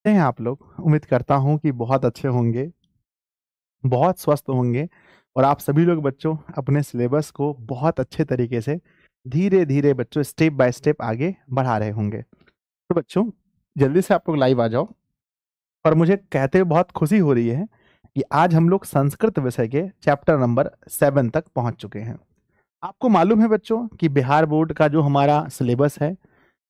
हैं आप लोग। उम्मीद करता हूँ कि बहुत अच्छे होंगे, बहुत स्वस्थ होंगे और आप सभी लोग बच्चों अपने सिलेबस को बहुत अच्छे तरीके से धीरे-धीरे बच्चों स्टेप बाय स्टेप आगे बढ़ा रहे होंगे। तो बच्चों जल्दी से आप लोग लाइव आ जाओ और मुझे कहते हुए बहुत खुशी हो रही है कि आज हम लोग संस्कृत विषय के चैप्टर नंबर 7 तक पहुंच चुके हैं। आपको मालूम है बच्चों कि बिहार बोर्ड का जो हमारा सिलेबस है,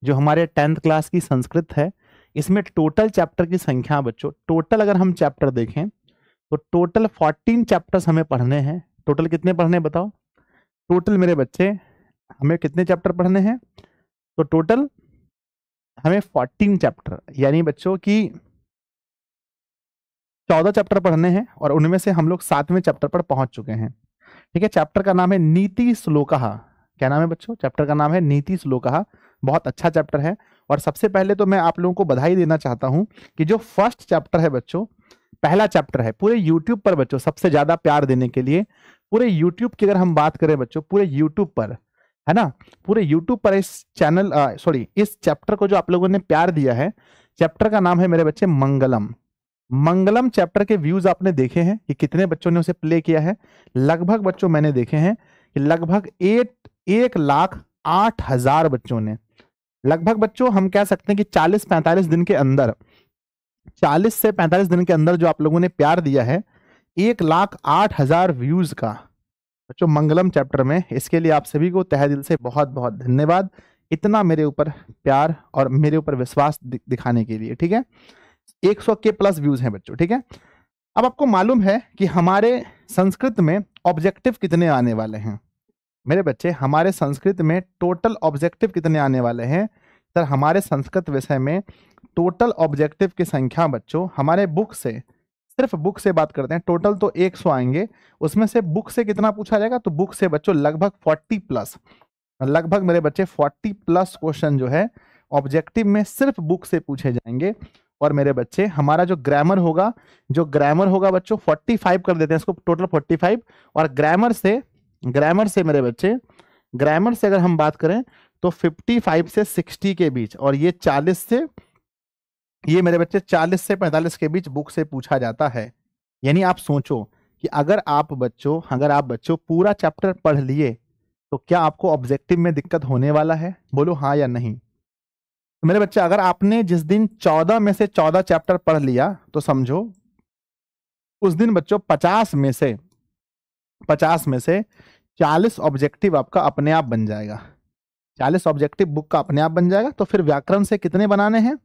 जो हमारे 10th क्लास की संस्कृत है, इसमें टोटल चैप्टर की संख्या बच्चों, टोटल अगर हम चैप्टर देखें तो टोटल 14 चैप्टर्स हमें पढ़ने हैं। टोटल कितने पढ़ने हैं बताओ? टोटल मेरे बच्चे हमें कितने चैप्टर पढ़ने हैं? तो टोटल हमें 14 चैप्टर यानी बच्चों की 14 चैप्टर पढ़ने हैं और उनमें से हम लोग 7वें चैप्टर पर पहुंच चुके हैं। ठीक है, चैप्टर का नाम है नीति श्लोकः। क्या नाम है बच्चों? चैप्टर का नाम है नीति श्लोकः। बहुत अच्छा चैप्टर है और सबसे पहले तो मैं आप लोगों को बधाई देना चाहता हूं कि जो फर्स्ट चैप्टर है बच्चों, पहला चैप्टर है पूरे यूट्यूब पर बच्चों, सबसे ज्यादा प्यार देने के लिए पूरे यूट्यूब की अगर हम बात करें बच्चों, पूरे यूट्यूब पर है ना, पूरे यूट्यूब पर इस चैनल सॉरी इस चैप्टर को जो आप लोगों ने प्यार दिया है, चैप्टर का नाम है मेरे बच्चे मंगलम। मंगलम चैप्टर के व्यूज आपने देखे हैं कि कितने बच्चों ने उसे प्ले किया है? लगभग बच्चों मैंने देखे हैं कि लगभग 1,08,000 बच्चों ने, लगभग बच्चों हम कह सकते हैं कि 40-45 दिन के अंदर, 40 से 45 दिन के अंदर जो आप लोगों ने प्यार दिया है 1,08,000 व्यूज का बच्चों मंगलम चैप्टर में, इसके लिए आप सभी को तहे दिल से बहुत बहुत धन्यवाद, इतना मेरे ऊपर प्यार और मेरे ऊपर विश्वास दिखाने के लिए। ठीक है, 100 के प्लस व्यूज हैं बच्चों। ठीक है, अब आपको मालूम है कि हमारे संस्कृत में ऑब्जेक्टिव कितने आने वाले हैं? मेरे बच्चे हमारे संस्कृत में टोटल ऑब्जेक्टिव कितने आने वाले हैं? सर हमारे संस्कृत विषय में टोटल ऑब्जेक्टिव की संख्या बच्चों हमारे बुक से, सिर्फ बुक से बात करते हैं, टोटल तो 100 आएंगे, उसमें से बुक से कितना पूछा जाएगा? तो बुक से बच्चों लगभग 40 प्लस, लगभग मेरे बच्चे 40 प्लस क्वेश्चन जो है ऑब्जेक्टिव में सिर्फ बुक से पूछे जाएंगे। और मेरे बच्चे हमारा जो ग्रामर होगा, जो ग्रामर होगा बच्चों 45 कर देते हैं इसको, टोटल 45। और ग्रामर से मेरे बच्चे, ग्रामर से अगर हम बात करें तो 55 से 60 के बीच, और ये 40 से, ये मेरे बच्चे 40 से 45 के बीच बुक से पूछा जाता है। यानी आप सोचो कि अगर आप बच्चों पूरा चैप्टर पढ़ लिए तो क्या आपको ऑब्जेक्टिव में दिक्कत होने वाला है? बोलो हाँ या नहीं। तो मेरे बच्चे अगर आपने जिस दिन 14 में से 14 चैप्टर पढ़ लिया तो समझो उस दिन बच्चों 50 में से 40 ऑब्जेक्टिव आपका अपने आप बन जाएगा। 40 ऑब्जेक्टिव बुक का अपने आप बन जाएगा। तो फिर व्याकरण से कितने बनाने हैं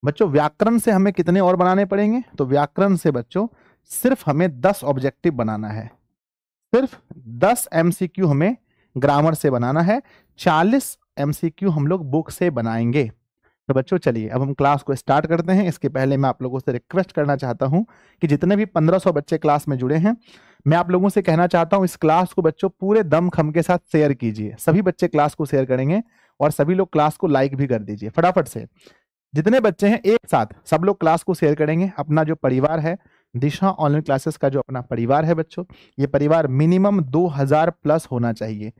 बच्चों? व्याकरण से हमें कितने और बनाने पड़ेंगे? तो व्याकरण से बच्चों सिर्फ हमें 10 ऑब्जेक्टिव बनाना है, सिर्फ 10 एमसीक्यू हमें ग्रामर से बनाना है, 40 एमसीक्यू हम लोग बुक से बनाएंगे। तो बच्चों चलिए अब हम क्लास को स्टार्ट करते हैं। इसके पहले मैं आप लोगों से रिक्वेस्ट करना चाहता हूं कि जितने भी 1500 बच्चे क्लास में जुड़े हैं, मैं आप लोगों से कहना चाहता हूं इस क्लास को बच्चों पूरे दम खम के साथ शेयर कीजिए। सभी बच्चे क्लास को शेयर करेंगे और सभी लोग क्लास को लाइक भी कर दीजिए फटाफट से। जितने बच्चे हैं एक साथ सब लोग क्लास को शेयर करेंगे। अपना जो परिवार है, दिशा ऑनलाइन क्लासेस का जो अपना परिवार है बच्चों, ये परिवार मिनिमम 2000 प्लस होना चाहिए।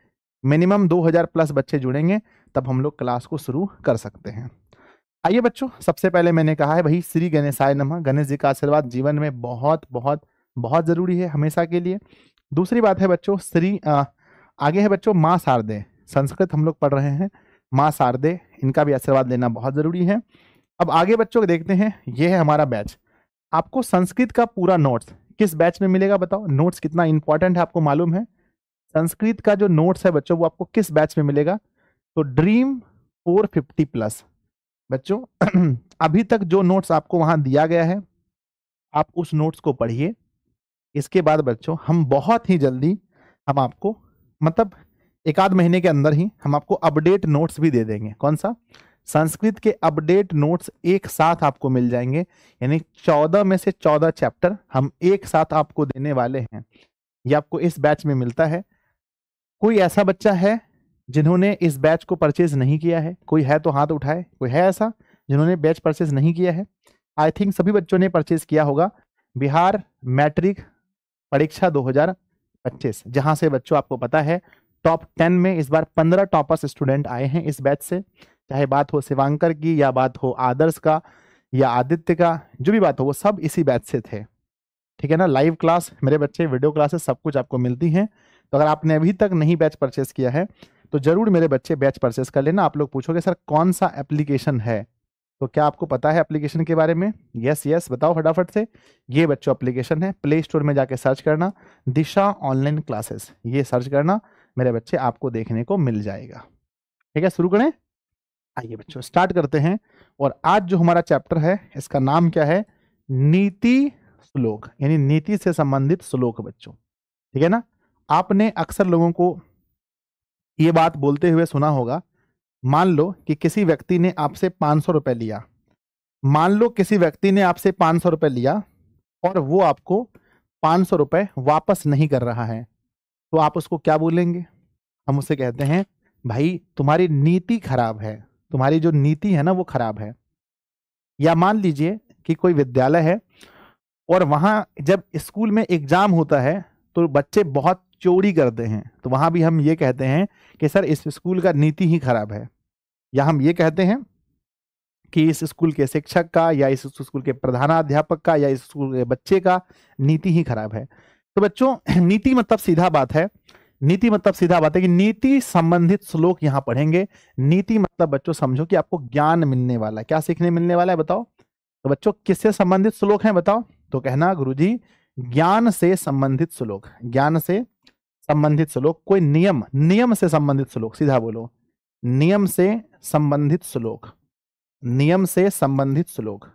मिनिमम 2000 प्लस बच्चे जुड़ेंगे तब हम लोग क्लास को शुरू कर सकते हैं। आइए बच्चों, सबसे पहले मैंने कहा है भाई श्री गणेशाय नमः, गणेश जी का आशीर्वाद जीवन में बहुत बहुत बहुत जरूरी है हमेशा के लिए। दूसरी बात है बच्चों आगे है बच्चों माँ शारदे, संस्कृत हम लोग पढ़ रहे हैं, माँ शारदे इनका भी आशीर्वाद लेना बहुत जरूरी है। अब आगे बच्चों देखते हैं, ये है हमारा बैच। आपको संस्कृत का पूरा नोट्स किस बैच में मिलेगा बताओ? नोट्स कितना इंपॉर्टेंट है आपको मालूम है? संस्कृत का जो नोट्स है बच्चों वो आपको किस बैच में मिलेगा? तो ड्रीम 450 प्लस बच्चों। अभी तक जो नोट्स आपको वहां दिया गया है आप उस नोट्स को पढ़िए। इसके बाद बच्चों हम बहुत ही जल्दी हम आपको, मतलब एक आध महीने के अंदर ही हम आपको अपडेट नोट्स भी दे देंगे। कौन सा? संस्कृत के अपडेट नोट्स एक साथ आपको मिल जाएंगे। यानी 14 में से 14 चैप्टर हम एक साथ आपको देने वाले हैं। ये आपको इस बैच में मिलता है। कोई ऐसा बच्चा है जिन्होंने इस बैच को परचेज नहीं किया है? कोई है तो हाथ उठाए। कोई है ऐसा जिन्होंने बैच परचेज नहीं किया है? आई थिंक सभी बच्चों ने परचेज किया होगा। बिहार मैट्रिक परीक्षा 2025, जहां से बच्चों आपको पता है टॉप 10 में इस बार 15 टॉपर्स स्टूडेंट आए हैं इस बैच से। चाहे बात हो शिवांकर की या बात हो आदर्श का या आदित्य का, जो भी बात हो वो सब इसी बैच से थे, ठीक है ना। लाइव क्लास मेरे बच्चे, वीडियो क्लासेस सब कुछ आपको मिलती हैं। तो अगर आपने अभी तक नहीं बैच परचेस किया है तो जरूर मेरे बच्चे बैच परचेस कर लेना। आप लोग पूछोगे सर कौन सा एप्लीकेशन है, तो क्या आपको पता है एप्लीकेशन के बारे में? यस यस बताओ फटाफट से। ये बच्चों एप्लीकेशन है, प्ले स्टोर में जाके सर्च करना दिशा ऑनलाइन क्लासेस, ये सर्च करना मेरे बच्चे, आपको देखने को मिल जाएगा। ठीक है, शुरू करें। आइए बच्चों स्टार्ट करते हैं। और आज जो हमारा चैप्टर है इसका नाम क्या है? नीति श्लोक, यानी नीति से संबंधित श्लोक बच्चों, ठीक है ना। आपने अक्सर लोगों को ये बात बोलते हुए सुना होगा, मान लो कि किसी व्यक्ति ने आपसे 500 रुपए लिया, मान लो किसी व्यक्ति ने आपसे 500 रुपए लिया और वो आपको 500 रुपए वापस नहीं कर रहा है, तो आप उसको क्या बोलेंगे? हम उसे कहते हैं भाई तुम्हारी नीति खराब है, तुम्हारी जो नीति है ना वो खराब है। या मान लीजिए कि कोई विद्यालय है और वहां जब स्कूल में एग्जाम होता है तो बच्चे बहुत चोरी करते हैं, तो वहां भी हम ये कहते हैं कि सर इस स्कूल का नीति ही खराब है। या हम ये कहते हैं कि इस स्कूल के शिक्षक का या इस स्कूल के प्रधानाध्यापक का या इस स्कूल के बच्चे का नीति ही खराब है। तो बच्चों नीति मतलब सीधा बात है, नीति मतलब सीधा बात है कि नीति संबंधित श्लोक यहाँ पढ़ेंगे। नीति मतलब बच्चों समझो कि आपको ज्ञान मिलने वाला है, क्या सीखने मिलने वाला है बताओ। तो बच्चों किससे संबंधित श्लोक हैं बताओ? तो कहना गुरुजी ज्ञान से संबंधित श्लोक, ज्ञान से संबंधित श्लोक। कोई नियम, नियम से संबंधित श्लोक, सीधा बोलो नियम से संबंधित श्लोक, नियम से संबंधित श्लोक,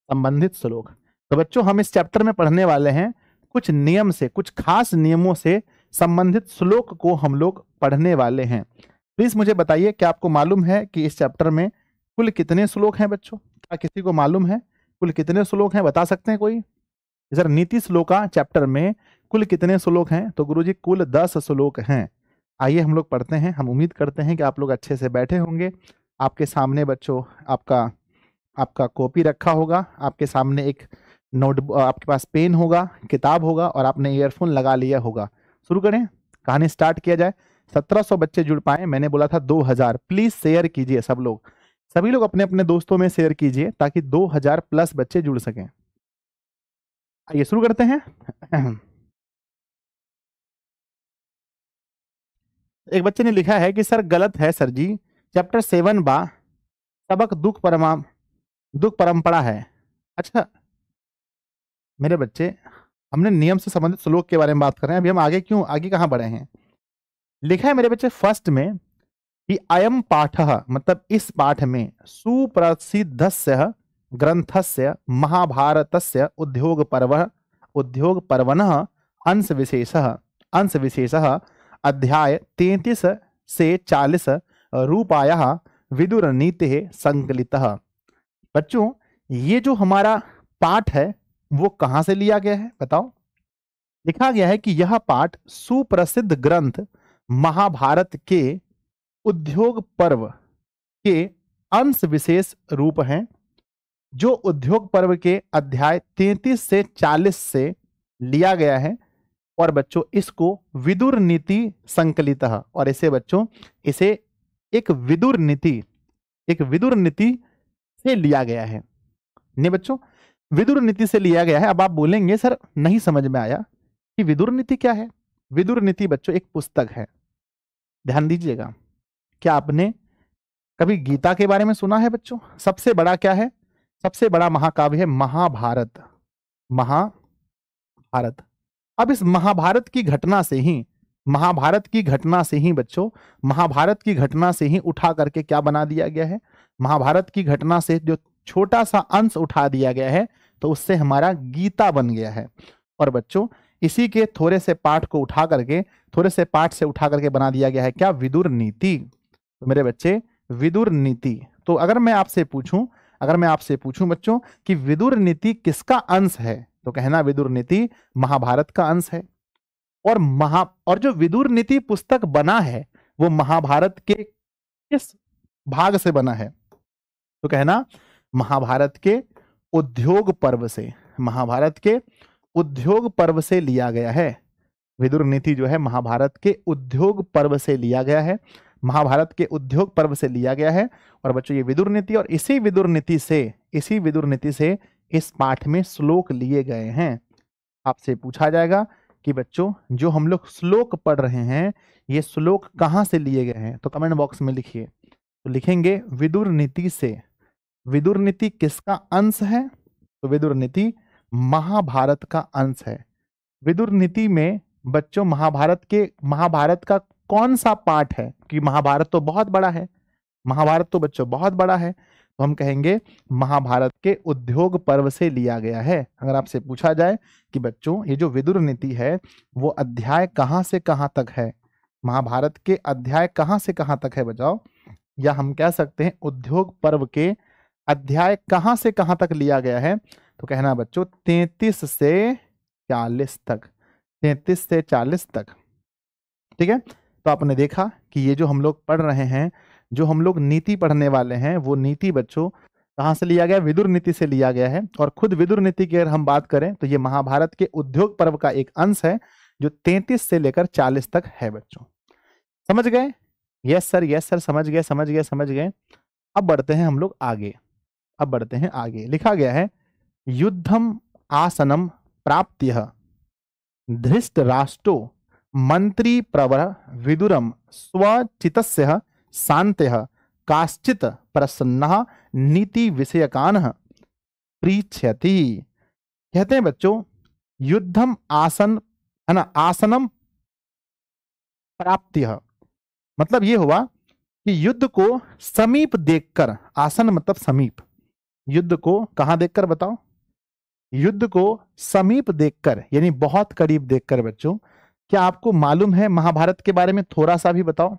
संबंधित श्लोक। तो बच्चों हम इस चैप्टर में पढ़ने वाले हैं कुछ नियम से, कुछ खास नियमों से संबंधित श्लोक को हम लोग पढ़ने वाले हैं। प्लीज मुझे बताइए क्या आपको मालूम है कि इस चैप्टर में कुल कितने श्लोक हैं बच्चों? क्या किसी को मालूम है कुल कितने श्लोक हैं? बता सकते हैं कोई? सर नीति श्लोका चैप्टर में कुल कितने श्लोक हैं? तो गुरुजी कुल 10 श्लोक हैं। आइए हम लोग पढ़ते हैं। हम उम्मीद करते हैं कि आप लोग अच्छे से बैठे होंगे। आपके सामने बच्चों आपका कॉपी रखा होगा, आपके सामने एक नोटबुक, आपके पास पेन होगा, किताब होगा और आपने ईयरफोन लगा लिया होगा। शुरू करें, कहानी स्टार्ट किया जाए। 1700 बच्चे जुड़ पाए, मैंने बोला था 2000। प्लीज शेयर कीजिए सब लोग, सभी लोग अपने अपने दोस्तों में शेयर कीजिए ताकि 2000 प्लस बच्चे जुड़ सकें। आइए शुरू करते हैं। एक बच्चे ने लिखा है कि सर गलत है सर जी, चैप्टर 7 बा सबक दुख परंपरा है। अच्छा मेरे बच्चे, हमने नियम से संबंधित श्लोक के बारे में बात कर रहे हैं, अभी हम आगे कहां बढ़े हैं? लिखा है मेरे बच्चे फर्स्ट में कि अयम पाठः, मतलब इस पाठ में सुप्रसिद्धस्य ग्रंथस्य महाभारतस्य उद्योग पर्वणः अंश विशेषः अध्याय 33 से 40 रूपायः विदुर नीति संकलितः। बच्चों ये जो हमारा पाठ है वो कहां से लिया गया है बताओ? लिखा गया है कि यह पाठ सुप्रसिद्ध ग्रंथ महाभारत के उद्योग पर्व के अंश विशेष रूप हैं, जो उद्योग पर्व के अध्याय 33 से 40 से लिया गया है। और बच्चों इसको विदुर नीति संकलित, और इसे बच्चों इसे एक विदुर नीति से लिया गया है। नहीं बच्चों, विदुर नीति से लिया गया है। अब आप बोलेंगे सर नहीं समझ में आया कि विदुर नीति क्या है? विदुर नीति बच्चों एक पुस्तक है, ध्यान दीजिएगा। क्या आपने कभी गीता के बारे में सुना है बच्चों? सबसे बड़ा क्या है? सबसे बड़ा महाकाव्य है महाभारत, महाभारत। अब इस महाभारत की घटना से ही बच्चों, महाभारत की घटना से ही उठा करके क्या बना दिया गया है? महाभारत की घटना से जो छोटा सा अंश उठा दिया गया है तो उससे हमारा गीता बन गया है। और बच्चों इसी के थोड़े से पाठ से उठा करके बना दिया गया है क्या? विदुर नीति। तो मेरे बच्चे विदुर नीति, तो अगर मैं आपसे पूछूं बच्चों कि विदुर नीति किसका अंश है, तो कहना विदुर नीति महाभारत का अंश है। और जो विदुर नीति पुस्तक बना है वो महाभारत के किस भाग से बना है? तो कहना महाभारत के उद्योग पर्व से, महाभारत के उद्योग पर्व से लिया गया है। विदुर नीति जो है महाभारत के उद्योग पर्व से लिया गया है। महाभारत के उद्योग पर्व से लिया गया है। और बच्चों ये विदुर नीति, और इसी विदुर नीति से इस पाठ में श्लोक लिए गए हैं। आपसे पूछा जाएगा कि बच्चों जो हम लोग श्लोक पढ़ रहे हैं ये श्लोक कहाँ से लिए गए हैं, तो कमेंट बॉक्स में लिखिए। तो लिखेंगे विदुर नीति से। विदुर नीति किसका अंश है? तो विदुर नीति महाभारत का अंश है। विदुर नीति में बच्चों महाभारत का कौन सा पाठ है? कि महाभारत तो बहुत बड़ा है, महाभारत तो बच्चों बहुत बड़ा है, तो हम कहेंगे महाभारत के उद्योग पर्व से लिया गया है। अगर आपसे पूछा जाए कि बच्चों ये जो विदुर नीति है वो अध्याय कहाँ से कहाँ तक है, महाभारत के अध्याय कहाँ से कहाँ तक है बताओ, या हम कह सकते हैं उद्योग पर्व के अध्याय कहाँ से कहाँ तक लिया गया है, तो कहना बच्चों 33 से 40 तक, 33 से 40 तक। ठीक है, तो आपने देखा कि ये जो हम लोग पढ़ रहे हैं, जो हम लोग नीति पढ़ने वाले हैं, वो नीति बच्चों कहाँ से लिया गया? विदुर नीति से लिया गया है। और खुद विदुर नीति की अगर हम बात करें तो ये महाभारत के उद्योग पर्व का एक अंश है जो 33 से लेकर 40 तक है। बच्चों समझ गए? यस सर समझ गए। अब बढ़ते हैं हम लोग आगे। लिखा गया है युद्धम आसनम प्राप्त्य धृष्टराष्ट्रो मंत्री प्रवर विदुरम स्वचितस्य शांत्यः काश्चित प्रसन्नः नीति विषयकान् पृच्छति। कहते हैं बच्चों युद्धम आसन है ना, आसनम प्राप्त्य मतलब ये हुआ कि युद्ध को समीप देखकर, आसन मतलब समीप, युद्ध को कहां देखकर बताओ? युद्ध को समीप देखकर यानी बहुत करीब देखकर। बच्चों क्या आपको मालूम है महाभारत के बारे में? थोड़ा सा भी बताओ,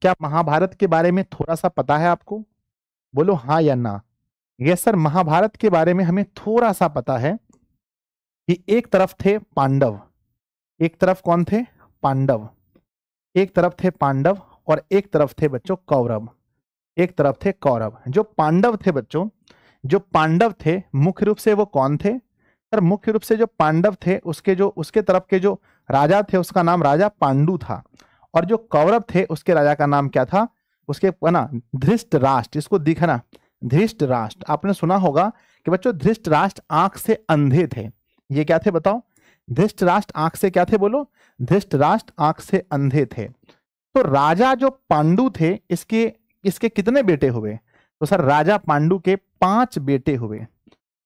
क्या महाभारत के बारे में थोड़ा सा पता है आपको? बोलो हाँ या ना। यस सर, महाभारत के बारे में हमें थोड़ा सा पता है कि एक तरफ थे पांडव, एक तरफ कौन थे? पांडव। एक तरफ थे पांडव और एक तरफ थे बच्चों कौरव, एक तरफ थे कौरव। जो पांडव थे बच्चों, जो पांडव थे मुख्य रूप से वो कौन थे? सर मुख्य रूप से जो पांडव थे उसके तरफ के जो राजा थे उसका नाम राजा पांडु था, और जो कौरव थे उसके राजा का नाम क्या था? उसके ना धृष्टराष्ट्र। इसको दिखना धृष्टराष्ट्र। आपने सुना होगा कि बच्चों धृष्टराष्ट्र आंख से अंधे थे। ये क्या थे बताओ? धृष्टराष्ट्र आंख से क्या थे? बोलो, धृष्टराष्ट्र आंख से अंधे थे। तो राजा जो पांडु थे इसके कितने बेटे हुए? तो सर राजा पांडु के 5 बेटे हुए।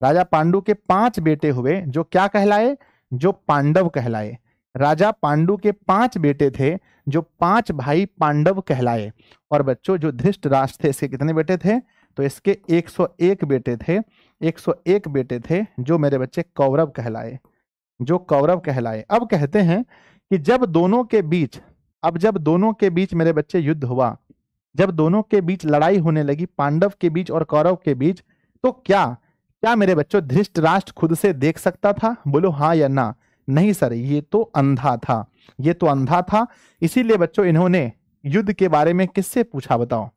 राजा पांडु के 5 बेटे हुए जो क्या कहलाए? जो पांडव कहलाए। राजा पांडु के 5 बेटे थे जो 5 भाई पांडव कहलाए। और बच्चों जो धृष्टराष्ट्र थे इसके कितने बेटे थे? तो इसके 101 बेटे थे। 101 बेटे थे जो मेरे बच्चे कौरव कहलाए, जो कौरव कहलाए। अब कहते हैं कि जब दोनों के बीच मेरे बच्चे युद्ध हुआ, जब दोनों के बीच लड़ाई होने लगी, पांडव के बीच और कौरव के बीच, तो क्या मेरे बच्चों धृष्टराष्ट्र खुद से देख सकता था? बोलो हाँ या ना। नहीं सर, ये तो अंधा था, ये तो अंधा था। इसीलिए बच्चों इन्होंने युद्ध के बारे में किससे पूछा बताओ?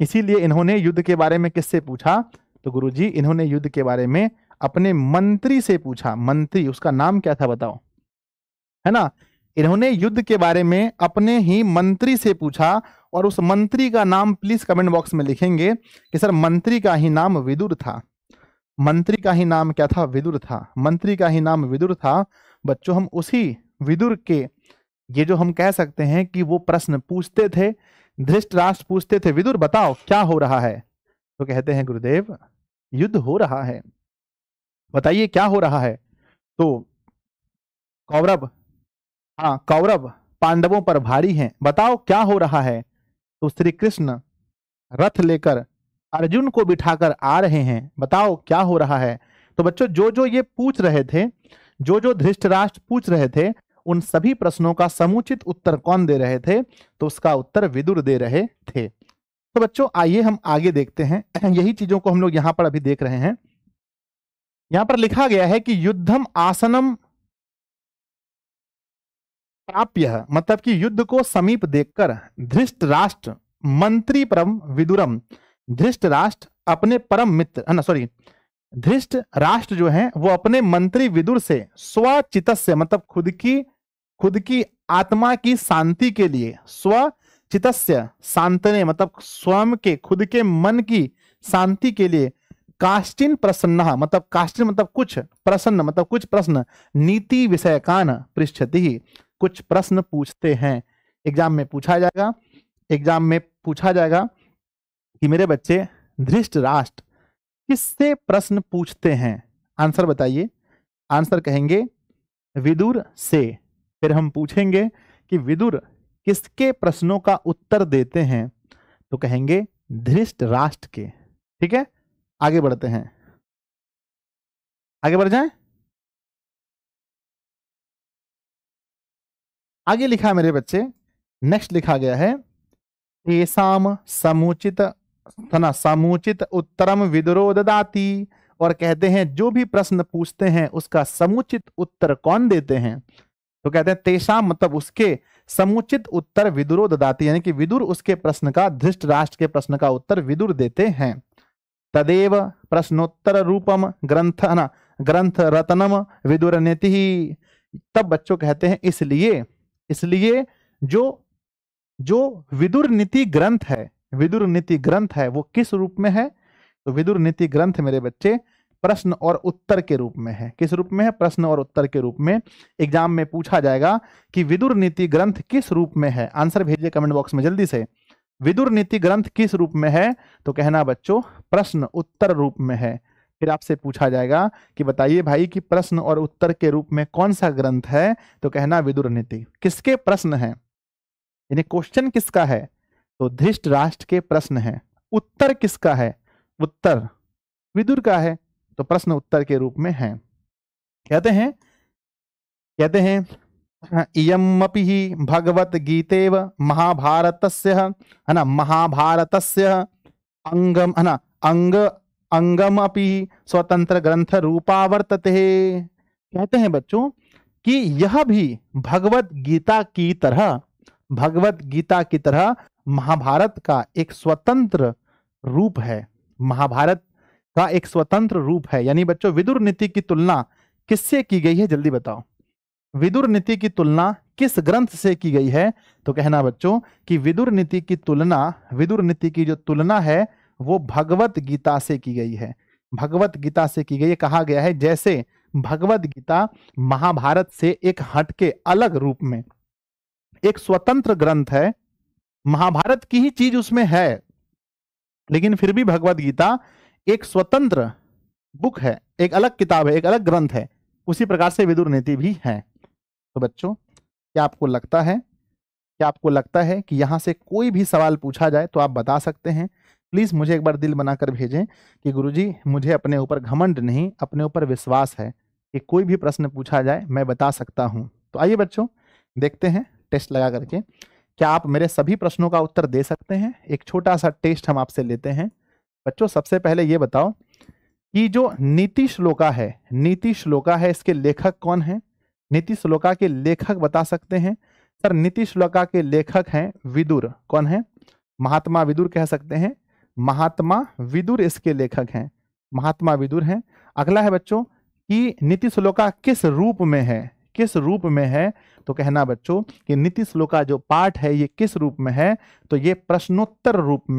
इसीलिए इन्होंने युद्ध के बारे में किससे पूछा? तो गुरुजी इन्होंने युद्ध के बारे में अपने मंत्री से पूछा। मंत्री, उसका नाम क्या था बताओ? है ना, इन्होंने युद्ध के बारे में अपने ही मंत्री से पूछा, और उस मंत्री का नाम प्लीज कमेंट बॉक्स में लिखेंगे कि सर मंत्री का ही नाम विदुर था। मंत्री का ही नाम क्या था? विदुर था। मंत्री का ही नाम विदुर था। बच्चों हम उसी विदुर के, ये जो हम कह सकते हैं कि वो प्रश्न पूछते थे, धृष्टराष्ट्र पूछते थे विदुर बताओ क्या हो रहा है? तो कहते हैं गुरुदेव युद्ध हो रहा है, बताइए क्या हो रहा है? तो कौरव पांडवों पर भारी हैं, बताओ क्या हो रहा है? तो श्री कृष्ण रथ लेकर अर्जुन को बिठाकर आ रहे हैं, बताओ क्या हो रहा है? तो बच्चों जो ये पूछ रहे थे, जो धृष्टराष्ट्र पूछ रहे थे, उन सभी प्रश्नों का समुचित उत्तर कौन दे रहे थे? तो उसका उत्तर विदुर दे रहे थे। तो बच्चों आइए हम आगे देखते हैं, यही चीजों को हम लोग यहां पर अभी देख रहे हैं। यहां पर लिखा गया है कि युद्धम आसनम प्राप्य, मतलब कि युद्ध को समीप देखकर धृष्टराष्ट्र मंत्री परम विदुरम, धृष्टराष्ट्र अपने परम मित्र धृष्टराष्ट्र जो है वो अपने मंत्री विदुर से स्वचितस्य मतलब खुद की आत्मा की शांति के लिए, चितस्य शांतने मतलब स्वयं के खुद के मन की शांति के लिए काष्टिन प्रसन्न मतलब काष्टिन मतलब कुछ, प्रसन्न मतलब कुछ प्रश्न, नीति विषयकान पृच्छति कुछ प्रश्न पूछते हैं। एग्जाम में पूछा जाएगा, एग्जाम में पूछा जाएगा कि मेरे बच्चे धृतराष्ट्र किससे प्रश्न पूछते हैं? आंसर बताइए। आंसर कहेंगे विदुर से। फिर हम पूछेंगे कि विदुर किसके प्रश्नों का उत्तर देते हैं? तो कहेंगे धृतराष्ट्र के। ठीक है, आगे बढ़ते हैं, आगे बढ़ जाएं। आगे लिखा मेरे बच्चे, नेक्स्ट लिखा गया है तेषाम समुचित समुचित उत्तरम विदुरो ददाति, और कहते हैं जो भी प्रश्न पूछते हैं उसका समुचित उत्तर कौन देते हैं? तो कहते हैं तेषाम मतलब उसके, समुचित उत्तर विदुरो ददाति यानी कि विदुर उसके प्रश्न का, धृतराष्ट्र के प्रश्न का उत्तर विदुर देते हैं। तदेव प्रश्नोत्तर रूपम ग्रंथ ग्रंथ रत्नम विदुर नीति। तब बच्चों कहते हैं इसलिए जो विदुर नीति ग्रंथ है, विदुर नीति ग्रंथ है वो किस रूप में है? तो विदुर नीति ग्रंथ मेरे बच्चे प्रश्न और उत्तर के रूप में है। किस रूप में है? प्रश्न और उत्तर के रूप में। एग्जाम में पूछा जाएगा कि विदुर नीति ग्रंथ किस रूप में है। आंसर भेजिए कमेंट बॉक्स में जल्दी से। विदुर नीति ग्रंथ किस रूप में है? तो कहना बच्चों प्रश्न उत्तर रूप में है। फिर आपसे पूछा जाएगा कि बताइए भाई कि प्रश्न और उत्तर के रूप में कौन सा ग्रंथ है? तो कहना विदुर नीति। किसके प्रश्न है, यानी क्वेश्चन किसका है? तो धृतराष्ट्र के प्रश्न है। उत्तर किसका है? उत्तर विदुर का है, तो प्रश्न उत्तर के रूप में है। कहते हैं इयमपि ही भगवत गीतेव महाभारतस्य है ना, महाभारतस्य अंगम है ना, अंगम अपि स्वतंत्र ग्रंथ रूपा वर्तते। कहते हैं बच्चों कि यह भी भगवत गीता की तरह महाभारत का एक स्वतंत्र रूप है। महाभारत का एक स्वतंत्र रूप है। यानी बच्चों विदुर नीति की तुलना किससे की गई है? जल्दी बताओ। विदुर नीति की तुलना किस ग्रंथ से की गई है? तो कहना बच्चों कि विदुर नीति की जो तुलना है वो भगवत गीता से की गई है। भगवत गीता से की गई है। कहा गया है जैसे भगवत गीता महाभारत से एक हटके अलग रूप में एक स्वतंत्र ग्रंथ है, महाभारत की ही चीज उसमें है, लेकिन फिर भी भगवत गीता एक स्वतंत्र बुक है, एक अलग किताब है, एक अलग ग्रंथ है। उसी प्रकार से विदुर नीति भी है। तो बच्चों क्या आपको लगता है कि यहां से कोई भी सवाल पूछा जाए तो आप बता सकते हैं? प्लीज मुझे एक बार दिल बनाकर भेजें कि गुरुजी मुझे अपने ऊपर घमंड नहीं, अपने ऊपर विश्वास है कि कोई भी प्रश्न पूछा जाए मैं बता सकता हूं। तो आइए बच्चों देखते हैं टेस्ट लगा करके क्या आप मेरे सभी प्रश्नों का उत्तर दे सकते हैं। एक छोटा सा टेस्ट हम आपसे लेते हैं। बच्चों सबसे पहले ये बताओ कि जो नीति श्लोका है इसके लेखक कौन है? नीति श्लोका के लेखक बता सकते हैं? सर नीति श्लोका के लेखक हैं विदुर। कौन है? महात्मा विदुर कह सकते हैं। महात्मा विदुर इसके लेखक हैं, महात्मा विदुर हैं। अगला है बच्चों कि नीति श्लोका किस रूप में है? तो कहना बच्चों कि नीति श्लोका जो पाठ है ये किस रूप में है? तो ये प्रश्नोत्तर रूप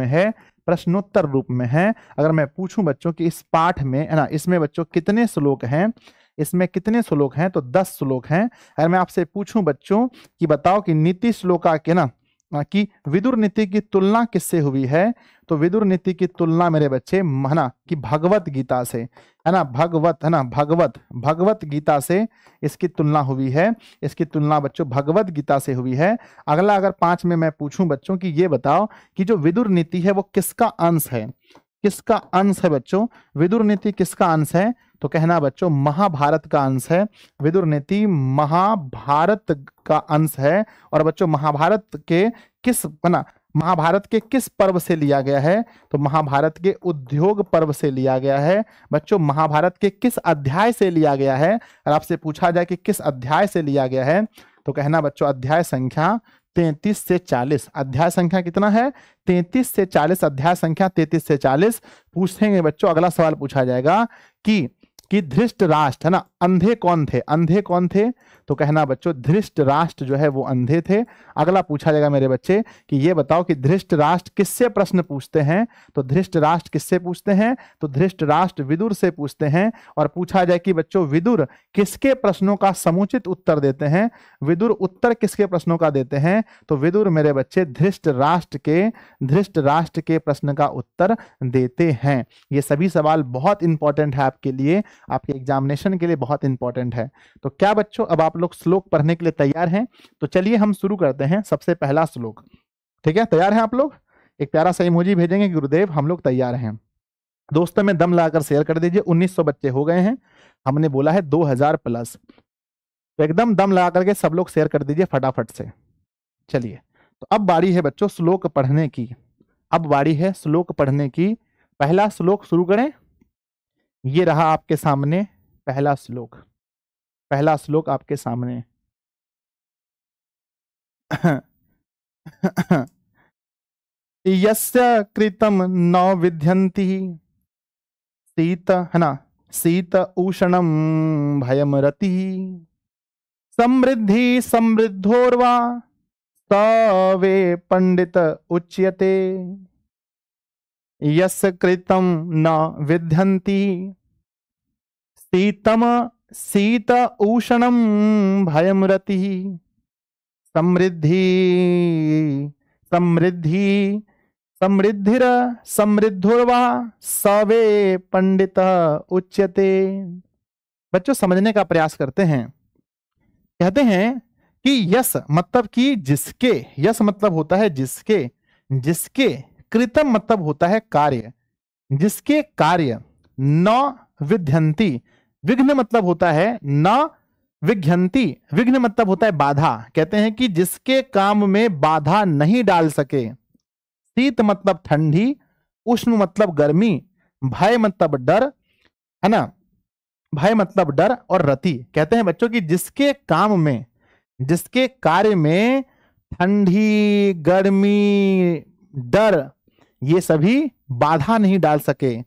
में है। अगर मैं पूछूं बच्चों कि इस पाठ में है ना, इसमें बच्चों कितने श्लोक हैं? तो 10 श्लोक हैं। अगर मैं आपसे पूछूं बच्चों कि बताओ कि नीति श्लोका के ना कि विदुर नीति की तुलना किससे हुई है? तो विदुर नीति की तुलना मेरे बच्चे है ना कि भगवत गीता से, है ना, भगवत गीता से इसकी तुलना हुई है। इसकी तुलना बच्चों भगवत गीता से हुई है। अगला अगर 5 में मैं पूछूं बच्चों कि ये बताओ कि जो विदुर नीति है वो किसका अंश है? बच्चों विदुर नीति किसका अंश है? तो कहना बच्चों महाभारत का अंश है। विदुर नीति महाभारत का अंश है। और बच्चों महाभारत के किस पर्व से लिया गया है? तो महाभारत के उद्योग पर्व से लिया गया है। बच्चों महाभारत के किस अध्याय से लिया गया है? और आपसे पूछा जाए कि किस अध्याय से लिया गया है तो कहना बच्चों अध्याय संख्या 33 से 40। अध्याय संख्या कितना है? 33 से 40। अध्याय संख्या 33 से 40 पूछेंगे बच्चों। अगला सवाल पूछा जाएगा कि कि धृष्टराष्ट्र, है ना, अंधे कौन थे? अंधे कौन थे? तो कहना बच्चों धृष्टराष्ट्र जो है वो अंधे थे। अगला पूछा जाएगा मेरे बच्चे कि ये बताओ कि धृष्टराष्ट्र किससे प्रश्न पूछते हैं? तो धृष्टराष्ट्र किससे पूछते हैं? तो धृष्टराष्ट्र विदुर से पूछते हैं। और पूछा जाए कि बच्चों विदुर किसके प्रश्नों का समुचित उत्तर देते हैं? विदुर उत्तर किसके प्रश्नों का देते हैं? तो विदुर मेरे बच्चे धृष्टराष्ट्र के प्रश्न का उत्तर देते हैं। ये सभी सवाल बहुत इंपॉर्टेंट है आपके लिए, आपके एग्जामिनेशन के लिए बहुत इंपॉर्टेंट है। तो क्या बच्चों अब आप लोग श्लोक पढ़ने के लिए तैयार हैं? तो चलिए हम शुरू करते हैं। सबसे पहला श्लोक, ठीक है, तैयार हैं आप लोग? एक प्यारा सा इमोजी भेजेंगे गुरुदेव हम लोग तैयार हैं। दोस्तों में दम लगाकर शेयर कर दीजिए। 1900 बच्चे हो गए हैं, हमने बोला है 2000 प्लस, तो एकदम दम लगा करके सब लोग शेयर कर दीजिए फटाफट से। चलिए, तो अब बारी है बच्चों श्लोक पढ़ने की। अब बारी है श्लोक पढ़ने की। पहला श्लोक शुरू करें। ये रहा आपके सामने पहला श्लोक। पहला श्लोक आपके सामने। यस्य कृतं न विद्यन्ति शीत, है ना, शीत उष्णं भयम रति समृद्धि समृद्धोर्वा तवे पंडित उच्यते। यस्य कृतं न विद्यन्ति शीतम शीत उष्णं भयम रति समृद्धि समृद्धि समृद्धिर समृद्धोर्वा सवे पंडित उच्यते। बच्चों समझने का प्रयास करते हैं। कहते हैं कि यस मतलब कि जिसके, यस मतलब होता है जिसके, जिसके कृतम मतलब होता है कार्य, जिसके कार्य न विध्यंती, विघ्न मतलब होता है न विघ्यंती, विघ्न मतलब होता है बाधा। कहते हैं कि जिसके काम में बाधा नहीं डाल सके। शीत मतलब ठंडी, उष्ण मतलब गर्मी, भय मतलब डर, है ना, भय मतलब डर, और रति कहते हैं बच्चों कि जिसके काम में, जिसके कार्य में ठंडी गर्मी डर ये सभी बाधा नहीं डाल सके।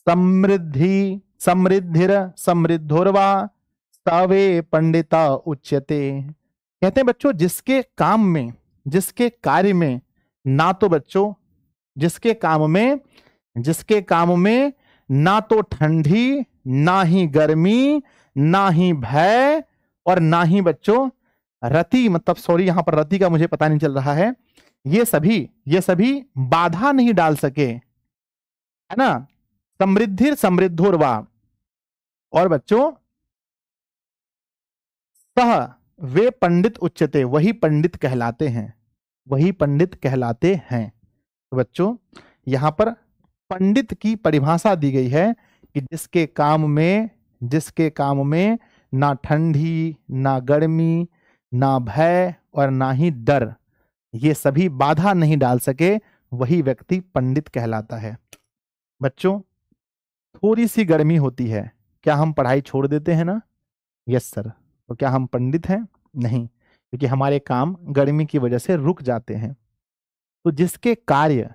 समृद्धि समृद्धिर समृद्धोर्वा तवे पंडिता उच्यते। कहते हैं बच्चों जिसके काम में, जिसके कार्य में ना तो बच्चों, जिसके काम में, जिसके काम में ना तो ठंडी, ना ही गर्मी, ना ही भय, और ना ही बच्चों रति, मतलब सॉरी यहां पर रति का मुझे पता नहीं चल रहा है, ये सभी बाधा नहीं डाल सके, है ना। समृद्धिर समृद्धोर्वा, और बच्चों सह वे पंडित उच्चते, वही पंडित कहलाते हैं, वही पंडित कहलाते हैं। तो बच्चों यहां पर पंडित की परिभाषा दी गई है कि जिसके काम में, जिसके काम में ना ठंडी, ना गर्मी, ना भय और ना ही डर, ये सभी बाधा नहीं डाल सके, वही व्यक्ति पंडित कहलाता है। बच्चों थोड़ी सी गर्मी होती है, क्या हम पढ़ाई छोड़ देते हैं ना? Yes sir. तो क्या हम पंडित हैं? नहीं, क्योंकि हमारे काम गर्मी की वजह से रुक जाते हैं। तो जिसके कार्य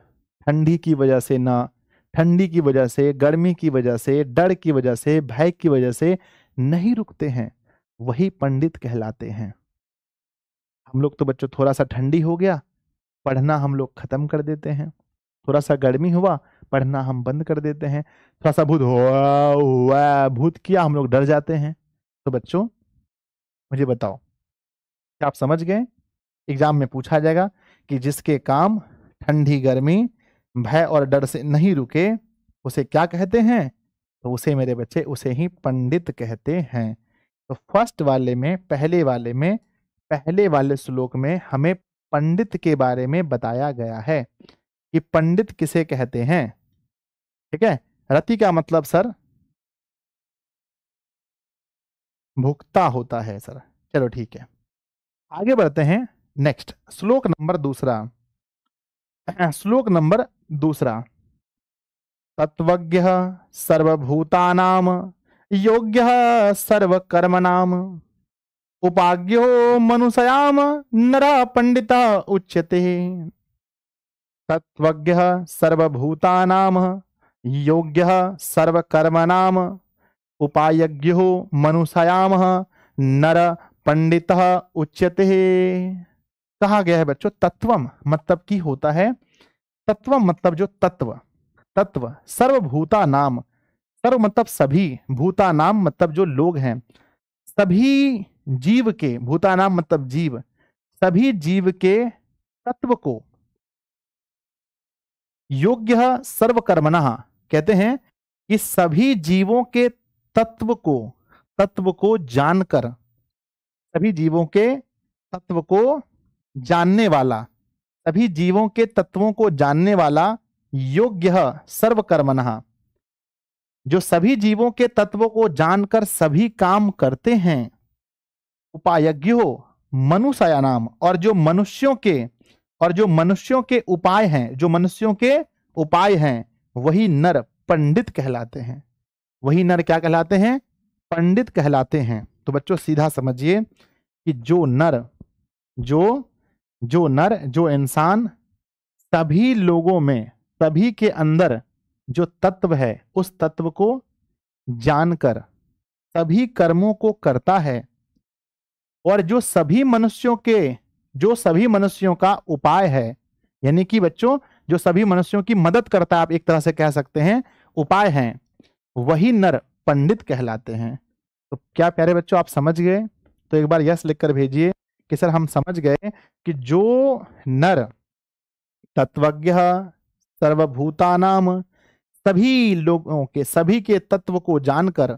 ठंडी की वजह से, ना ठंडी की वजह से, गर्मी की वजह से, डर की वजह से, भय की वजह से नहीं रुकते हैं, वही पंडित कहलाते हैं। हम लोग तो बच्चों थोड़ा सा ठंडी हो गया, पढ़ना हम लोग खत्म कर देते हैं, थोड़ा सा गर्मी हुआ, पढ़ना हम बंद कर देते हैं, थोड़ा सा भूत हुआ, भूत किया, हम लोग डर जाते हैं। तो बच्चों मुझे बताओ, क्या आप समझ गए? एग्जाम में पूछा जाएगा कि जिसके काम ठंडी गर्मी भय और डर से नहीं रुके, उसे क्या कहते हैं? तो उसे मेरे बच्चे, उसे ही पंडित कहते हैं। तो फर्स्ट वाले में, पहले वाले में, पहले वाले श्लोक में हमें पंडित के बारे में बताया गया है कि पंडित किसे कहते हैं। ठीक है, रति का मतलब सर भुगता होता है सर। चलो ठीक है, आगे बढ़ते हैं। नेक्स्ट श्लोक नंबर दूसरा, श्लोक नंबर दूसरा। तत्वज्ञ सर्वभूतानाम योग्य सर्वकर्मणाम उपाज्ञो मनुष्याम नरा पंडिता उच्यते। तत्वज्ञ सर्वभूतानाम योग्य सर्वकर्मणाम उपायज्ञो मनुष्यामः नर पंडितः उच्यते। कहा गया है बच्चों तत्वम मतलब की होता है, तत्वम मतलब जो तत्व, तत्व सर्वभूता नाम, सर्व मतलब सभी, भूता नाम मतलब जो लोग हैं, सभी जीव के, भूता नाम मतलब जीव, सभी जीव के तत्व को योग्य सर्वकर्मणः कहते हैं कि सभी जीवों के तत्व को, तत्व को जानकर, सभी जीवों के तत्व को जानने वाला, सभी जीवों के तत्वों को जानने वाला योग्य सर्वकर्मणः, जो सभी जीवों के तत्वों को जानकर सभी काम करते हैं। उपायज्ञो मनुष्यानाम और जो मनुष्यों के, और जो मनुष्यों के उपाय हैं, जो मनुष्यों के उपाय हैं वही नर पंडित कहलाते हैं। वही नर क्या कहलाते हैं? पंडित कहलाते हैं। तो बच्चों सीधा समझिए कि जो नर, जो इंसान सभी लोगों में, सभी के अंदर जो तत्व है उस तत्व को जानकर सभी कर्मों को करता है, और जो सभी मनुष्यों के, जो सभी मनुष्यों का उपाय है, यानी कि बच्चों जो सभी मनुष्यों की मदद करता है, आप एक तरह से कह सकते हैं उपाय हैं, वही नर पंडित कहलाते हैं। तो क्या प्यारे बच्चों आप समझ गए? तो एक बार यस लिखकर भेजिए कि सर हम समझ गए कि जो नर तत्वज्ञ सर्वभूतानाम, सभी लोगों के, सभी के तत्व को जानकर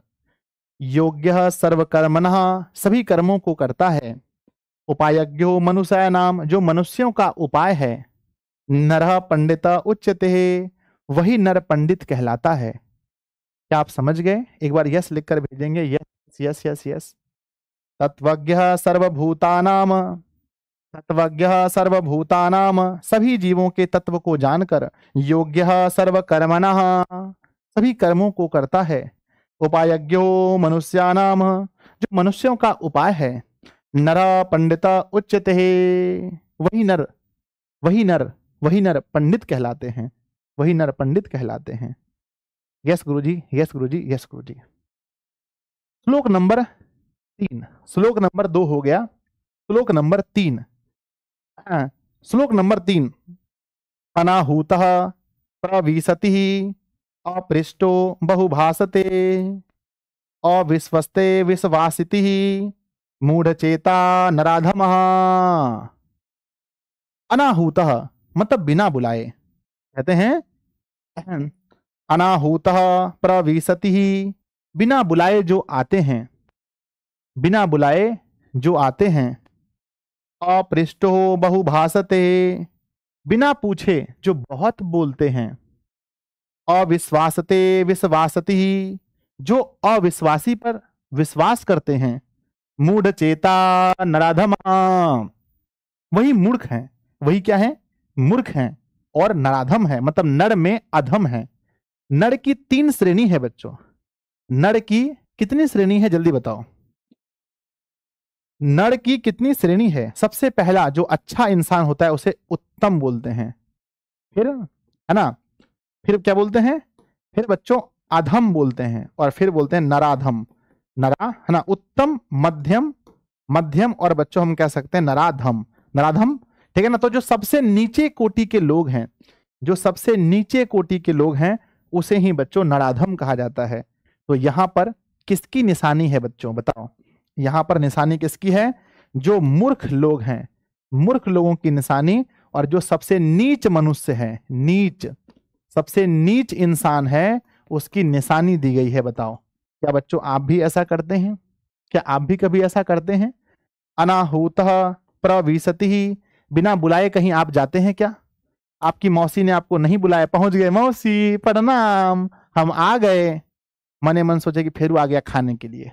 योग्य सर्वकर्मणः, सभी कर्मों को करता है। उपायज्ञो मनुष्य नाम, जो मनुष्यों का उपाय है। नरः पंडित उच्यते, वही नर पंडित कहलाता है। क्या आप समझ गए? एक बार यस लिखकर भेजेंगे। Yes yes yes yes. तत्वज्ञ सर्वभूतानाम, तत्वज्ञ सर्वभूतानाम, सभी जीवों के तत्व को जानकर योग्य सर्वकर्मणः, सभी कर्मों को करता है। उपायज्ञो मनुष्यानाम, जो मनुष्यों का उपाय है। नर पंडित उच्यते, वही नर, वही नर, वही नर पंडित कहलाते हैं, वही नर पंडित कहलाते हैं। यस गुरुजी, यस गुरुजी, यस गुरुजी। श्लोक नंबर 3, श्लोक नंबर 2 हो गया, श्लोक नंबर 3। श्लोक नंबर 3, अनाहूतः प्रविशति अपृष्टो बहुभासते अविश्वस्ते विश्वासिति मूढ़चेता नराधमः। अनाहूतः मतलब बिना बुलाए, कहते हैं अनाहूतः प्रविशति, बिना बुलाए जो आते हैं, बिना बुलाए जो आते हैं। अपृष्टो बहुभासते, बिना पूछे जो बहुत बोलते हैं। अविश्वासते विश्वासति, जो अविश्वासी पर विश्वास करते हैं। मूढ़चेता नराधमा, वही मूर्ख हैं, वही क्या है? मूर्ख हैं। और नराधम है मतलब नर में अधम है। नर की 3 श्रेणी है बच्चों। नर की कितनी श्रेणी है जल्दी बताओ? नर की कितनी श्रेणी है? सबसे पहला जो अच्छा इंसान होता है उसे उत्तम बोलते हैं, फिर है ना, फिर क्या बोलते हैं? फिर बच्चों अधम बोलते हैं, और फिर बोलते हैं नराधम। नरा है ना, उत्तम, मध्यम, मध्यम, और बच्चों हम कह सकते हैं नराधम। नराधम ठीक है ना। तो जो सबसे नीचे कोटि के लोग हैं, जो सबसे नीचे कोटि के लोग हैं उसे ही बच्चों नराधम कहा जाता है। तो यहां पर किसकी निशानी है बच्चों बताओ? यहां पर निशानी किसकी है? जो मूर्ख लोग हैं, मूर्ख लोगों की निशानी, और जो सबसे नीच मनुष्य है, नीच, सबसे नीच इंसान है, उसकी निशानी दी गई है। बताओ क्या बच्चों आप भी ऐसा करते हैं? क्या आप भी कभी ऐसा करते हैं? अनाहूतः प्रविशति, बिना बुलाए कहीं आप जाते हैं क्या? आपकी मौसी ने आपको नहीं बुलाया, पहुंच गए, मौसी प्रणाम हम आ गए, मने मन सोचे कि फिर आ गया खाने के लिए।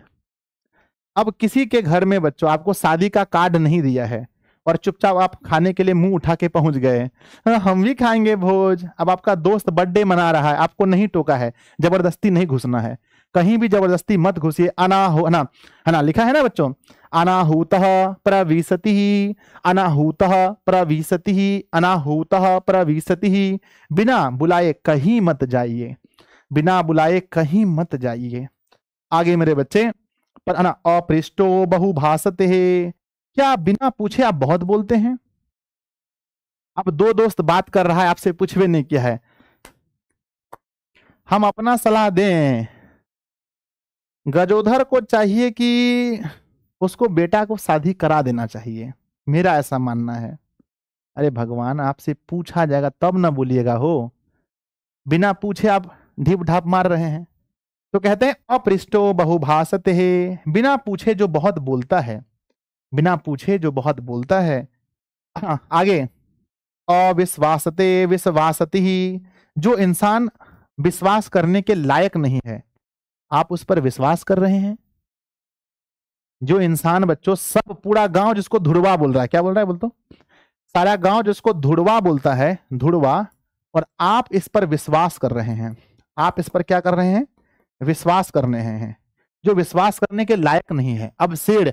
अब किसी के घर में बच्चों आपको शादी का कार्ड नहीं दिया है और चुपचाप आप खाने के लिए मुंह उठा के पहुंच गए, हम भी खाएंगे भोज। अब आपका दोस्त बर्थडे मना रहा है, आपको नहीं टोका है, जबरदस्ती नहीं घुसना है, कहीं भी जबरदस्ती मत घुसिए। अनाहू है ना, लिखा है ना बच्चों, अनाहूतः प्रविशति, अनाहूतः प्रविशति, अनाहूतः प्रविशति, बिना बुलाए कहीं मत जाइए, बिना बुलाए कहीं मत जाइए। आगे मेरे बच्चे, पर है ना, अपृष्टो बहुभाषते है, क्या बिना पूछे आप बहुत बोलते हैं? अब दो दोस्त बात कर रहा है, आपसे पूछवे नहीं किया है, हम अपना सलाह दें, गजोधर को चाहिए कि उसको बेटा को शादी करा देना चाहिए, मेरा ऐसा मानना है। अरे भगवान, आपसे पूछा जाएगा तब ना बोलिएगा हो, बिना पूछे आप ढीप ढाप मार रहे हैं। तो कहते हैं अपृष्टो बहुभाषते है, बिना पूछे जो बहुत बोलता है, बिना पूछे जो बहुत बोलता है। हाँ, आगे, अविश्वासते विश्वासति ही, जो इंसान विश्वास करने के लायक नहीं है, आप उस पर विश्वास कर रहे हैं। जो इंसान बच्चों, सब पूरा गांव जिसको धुड़वा बोल रहा है, क्या बोल रहा है बोल तो, सारा गांव जिसको धुड़वा बोलता है, धुड़वा, और आप इस पर विश्वास कर रहे हैं, आप इस पर क्या कर रहे हैं, विश्वास कर रहे हैं, जो विश्वास करने के लायक नहीं है। अब शेर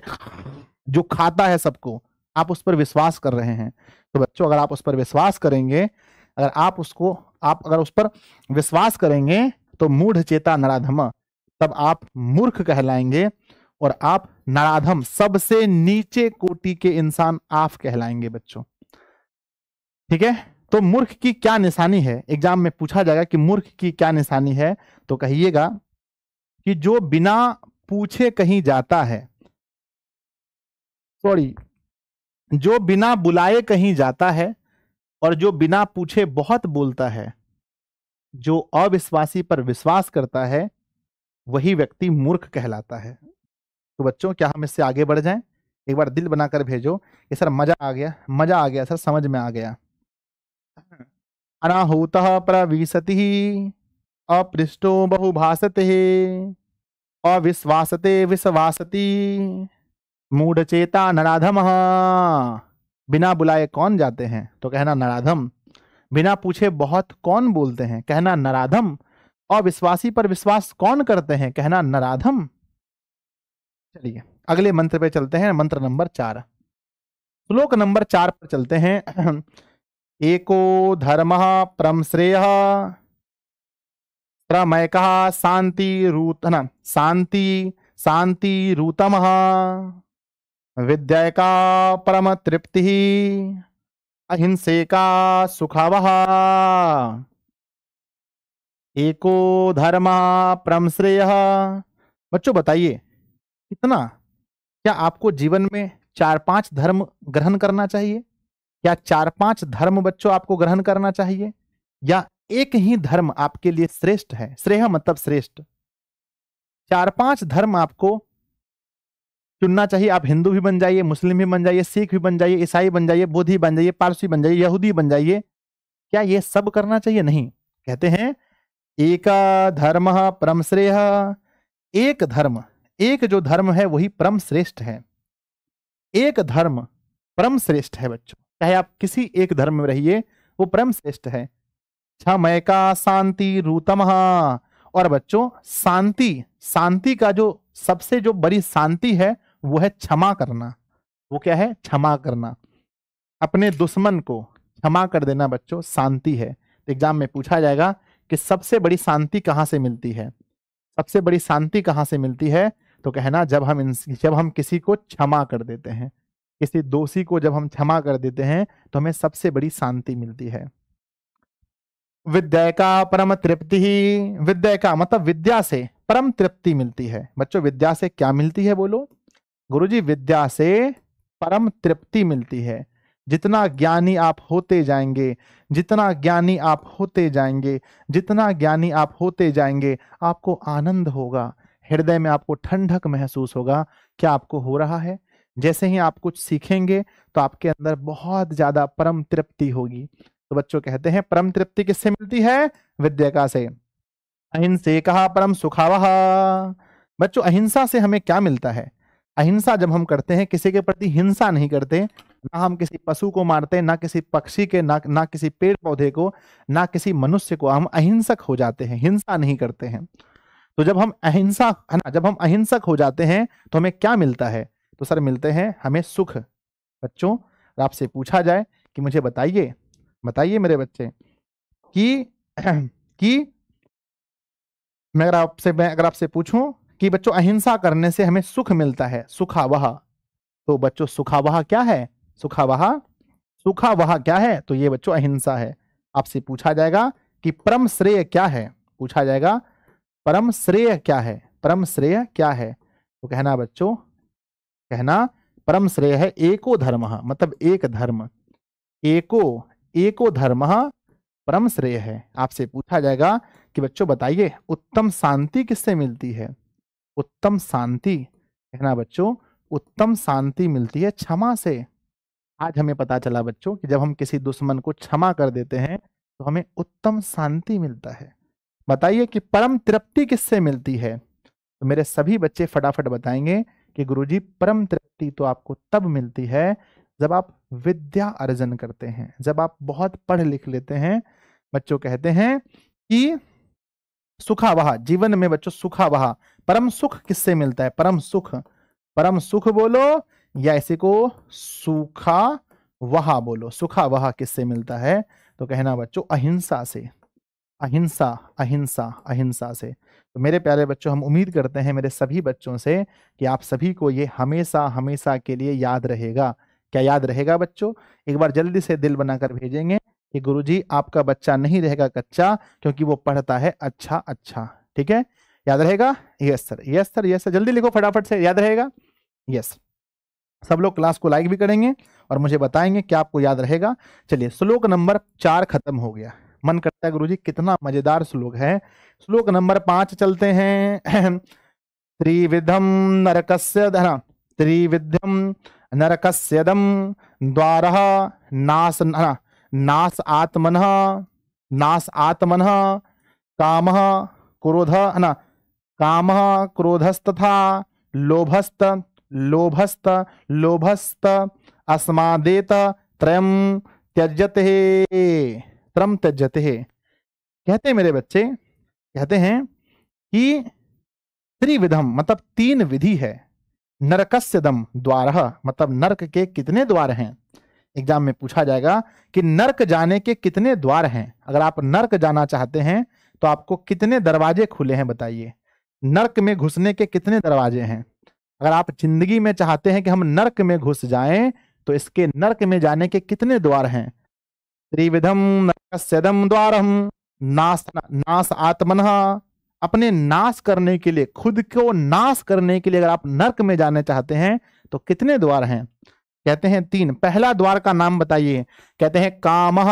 जो खाता है सबको, आप उस पर विश्वास कर रहे हैं। तो बच्चों, अगर आप उस पर विश्वास करेंगे, आप अगर उस पर विश्वास करेंगे, तो मूढ़ चेता नराधम, तब आप मूर्ख कहलाएंगे, और आप नराधम, सबसे नीचे कोटि के इंसान आप कहलाएंगे बच्चों। ठीक है, तो मूर्ख की क्या निशानी है, एग्जाम में पूछा जाएगा कि मूर्ख की क्या निशानी है, तो कहिएगा कि जो बिना पूछे कहीं जाता है, सॉरी, जो बिना बुलाए कहीं जाता है, और जो बिना पूछे बहुत बोलता है, जो अविश्वासी पर विश्वास करता है, वही व्यक्ति मूर्ख कहलाता है। तो बच्चों, क्या हम इससे आगे बढ़ जाएं? एक बार दिल बनाकर भेजो कि सर मजा आ गया, मजा आ गया सर, समझ में आ गया। अनाहूतः प्रविशति, अपृष्टो बहुभाषते, अविश्वासते विश्वासति, मूढ़चेता नराधमः। बिना बुलाए कौन जाते हैं, तो कहना नराधम। बिना पूछे बहुत कौन बोलते हैं, कहना नराधम। अविश्वासी पर विश्वास कौन करते हैं, कहना नराधम। चलिए अगले मंत्र पे चलते हैं, मंत्र नंबर 4, श्लोक नंबर 4 पर चलते हैं। एको धर्मः परम श्रेयः, प्रमयकः शांति रूत ना शांति रूतमः, विद्यायका परम तृप्ति, अहिंसेका सुखावः। एको धर्म परम श्रेयः। बच्चों बताइए, कितना, क्या आपको जीवन में 4-5 धर्म ग्रहण करना चाहिए? क्या 4-5 धर्म बच्चों आपको ग्रहण करना चाहिए, या एक ही धर्म आपके लिए श्रेष्ठ है? श्रेय मतलब श्रेष्ठ। 4-5 धर्म आपको चुनना चाहिए। आप हिंदू भी बन जाइए, मुस्लिम भी बन जाइए, सिख भी बन जाइए, ईसाई बन जाइए, बुद्धि बन जाइए, पारसी बन जाइए, यहूदी बन जाइए, क्या ये सब करना चाहिए? नहीं। कहते हैं एक धर्म परम श्रेय, एक धर्म, एक जो धर्म है वही परम श्रेष्ठ है। एक धर्म परम श्रेष्ठ है बच्चों, चाहे आप किसी एक धर्म में रहिए, वो परम श्रेष्ठ है। क्षमय का शांति रूतम, और बच्चों शांति, शांति का जो सबसे जो बड़ी शांति है वो है क्षमा करना। वो क्या है? क्षमा करना। अपने दुश्मन को क्षमा कर देना बच्चों शांति है। तो एग्जाम में पूछा जाएगा कि सबसे बड़ी शांति कहाँ से मिलती है, सबसे बड़ी शांति कहाँ से मिलती है, तो कहना जब हम किसी को क्षमा कर देते हैं, किसी दोषी को जब हम क्षमा कर देते हैं तो हमें सबसे बड़ी शांति मिलती है। विद्या का परम तृप्ति, विद्या का मतलब विद्या से परम तृप्ति मिलती है। बच्चों विद्या से क्या मिलती है बोलो? गुरुजी विद्या से परम तृप्ति मिलती है। जितना ज्ञानी आप होते जाएंगे, जितना ज्ञानी आप होते जाएंगे, जितना ज्ञानी आप होते जाएंगे, आपको आनंद होगा, हृदय में आपको ठंडक महसूस होगा। क्या आपको हो रहा है? जैसे ही आप कुछ सीखेंगे तो आपके अंदर बहुत ज्यादा परम तृप्ति होगी। तो बच्चों कहते हैं परम तृप्ति किससे मिलती है? विद्या से। अहिंसेकः परम सुखावः। बच्चों अहिंसा से हमें क्या मिलता है? अहिंसा जब हम करते हैं, किसी के प्रति हिंसा नहीं करते, ना हम किसी पशु को मारते, ना किसी पक्षी के, ना किसी पेड़ पौधे को, ना किसी मनुष्य को, हम अहिंसक हो जाते हैं, हिंसा नहीं करते हैं। तो जब हम अहिंसा है ना, जब हम अहिंसक हो जाते हैं तो हमें क्या मिलता है? तो सर मिलते हैं हमें सुख। बच्चों आपसे पूछा जाए कि मुझे बताइए, बताइए मेरे बच्चे कि मैं अगर आपसे पूछूं कि बच्चों अहिंसा करने से हमें सुख मिलता है, सुखावह। तो बच्चों सुखावह क्या है? सुखावह, सुखावह क्या है? तो ये बच्चों अहिंसा है। आपसे पूछा जाएगा कि परम श्रेय क्या है, पूछा जाएगा परम श्रेय क्या है, परम श्रेय क्या है? तो कहना बच्चों, कहना परम श्रेय है एको धर्म, मतलब एक धर्म, एको धर्म परम श्रेय है। आपसे पूछा जाएगा कि बच्चों बताइए उत्तम शांति किससे मिलती है? उत्तम शांति, कहना बच्चों उत्तम शांति मिलती है क्षमा से। आज हमें पता चला बच्चों कि जब हम किसी दुश्मन को क्षमा कर देते हैं तो हमें उत्तम शांति मिलता है। बताइए कि परम तृप्ति किससे मिलती है? तो मेरे सभी बच्चे फटाफट बताएंगे कि गुरुजी परम तृप्ति तो आपको तब मिलती है जब आप विद्या अर्जन करते हैं, जब आप बहुत पढ़ लिख लेते हैं। बच्चों कहते हैं कि सुखावह, जीवन में बच्चों सुखावह, परम सुख किससे मिलता है? परम सुख, परम सुख बोलो या इसी को सूखा वहा बोलो, सुखा वहा किससे मिलता है? तो कहना बच्चों अहिंसा से, अहिंसा अहिंसा अहिंसा से। तो मेरे प्यारे बच्चों हम उम्मीद करते हैं मेरे सभी बच्चों से कि आप सभी को ये हमेशा हमेशा के लिए याद रहेगा। क्या याद रहेगा बच्चों? एक बार जल्दी से दिल बनाकर भेजेंगे कि गुरुजी आपका बच्चा नहीं रहेगा कच्चा, क्योंकि वो पढ़ता है अच्छा अच्छा। ठीक है, याद रहेगा? Yes sir, yes sir, yes sir, जल्दी लिखो फटाफट से, याद रहेगा? यस। सब लोग क्लास को लाइक भी करेंगे और मुझे बताएंगे क्या आपको याद रहेगा। चलिए श्लोक नंबर 4 खत्म हो गया। मन करता है गुरुजी कितना मजेदार श्लोक है। श्लोक नंबर 5 चलते हैं। त्रिविधम नरकस्य धन, त्रिविधम नरकस्यदम द्वारः नाश नाश आत्मनः, नाश आत्मनः कामः क्रोधः न, कामः क्रोधस्तथा लोभस्त, लोभस्त लोभस्त अस्मादेत त्रयम त्यजते, त्रम त्यजते। कहते हैं मेरे बच्चे, कहते हैं कि त्रिविधम मतलब 3 विधि है, नरकस्यदम द्वारः मतलब नरक के कितने द्वार हैं। एग्जाम में पूछा जाएगा कि नरक जाने के कितने द्वार हैं। अगर आप नरक जाना चाहते हैं तो आपको कितने दरवाजे खुले हैं बताइए। नरक में घुसने के कितने दरवाजे हैं। अगर आप जिंदगी में चाहते हैं कि हम नरक में घुस जाएं तो इसके नरक में जाने के कितने द्वार हैं। त्रिविधम नरकस्यदम द्वारम नाश, नाश आत्मनः अपने नाश करने के लिए, खुद को नाश करने के लिए अगर आप नरक में जाने चाहते हैं तो कितने द्वार हैं। कहते हैं 3। पहला द्वार का नाम बताइए। कहते हैं कामः,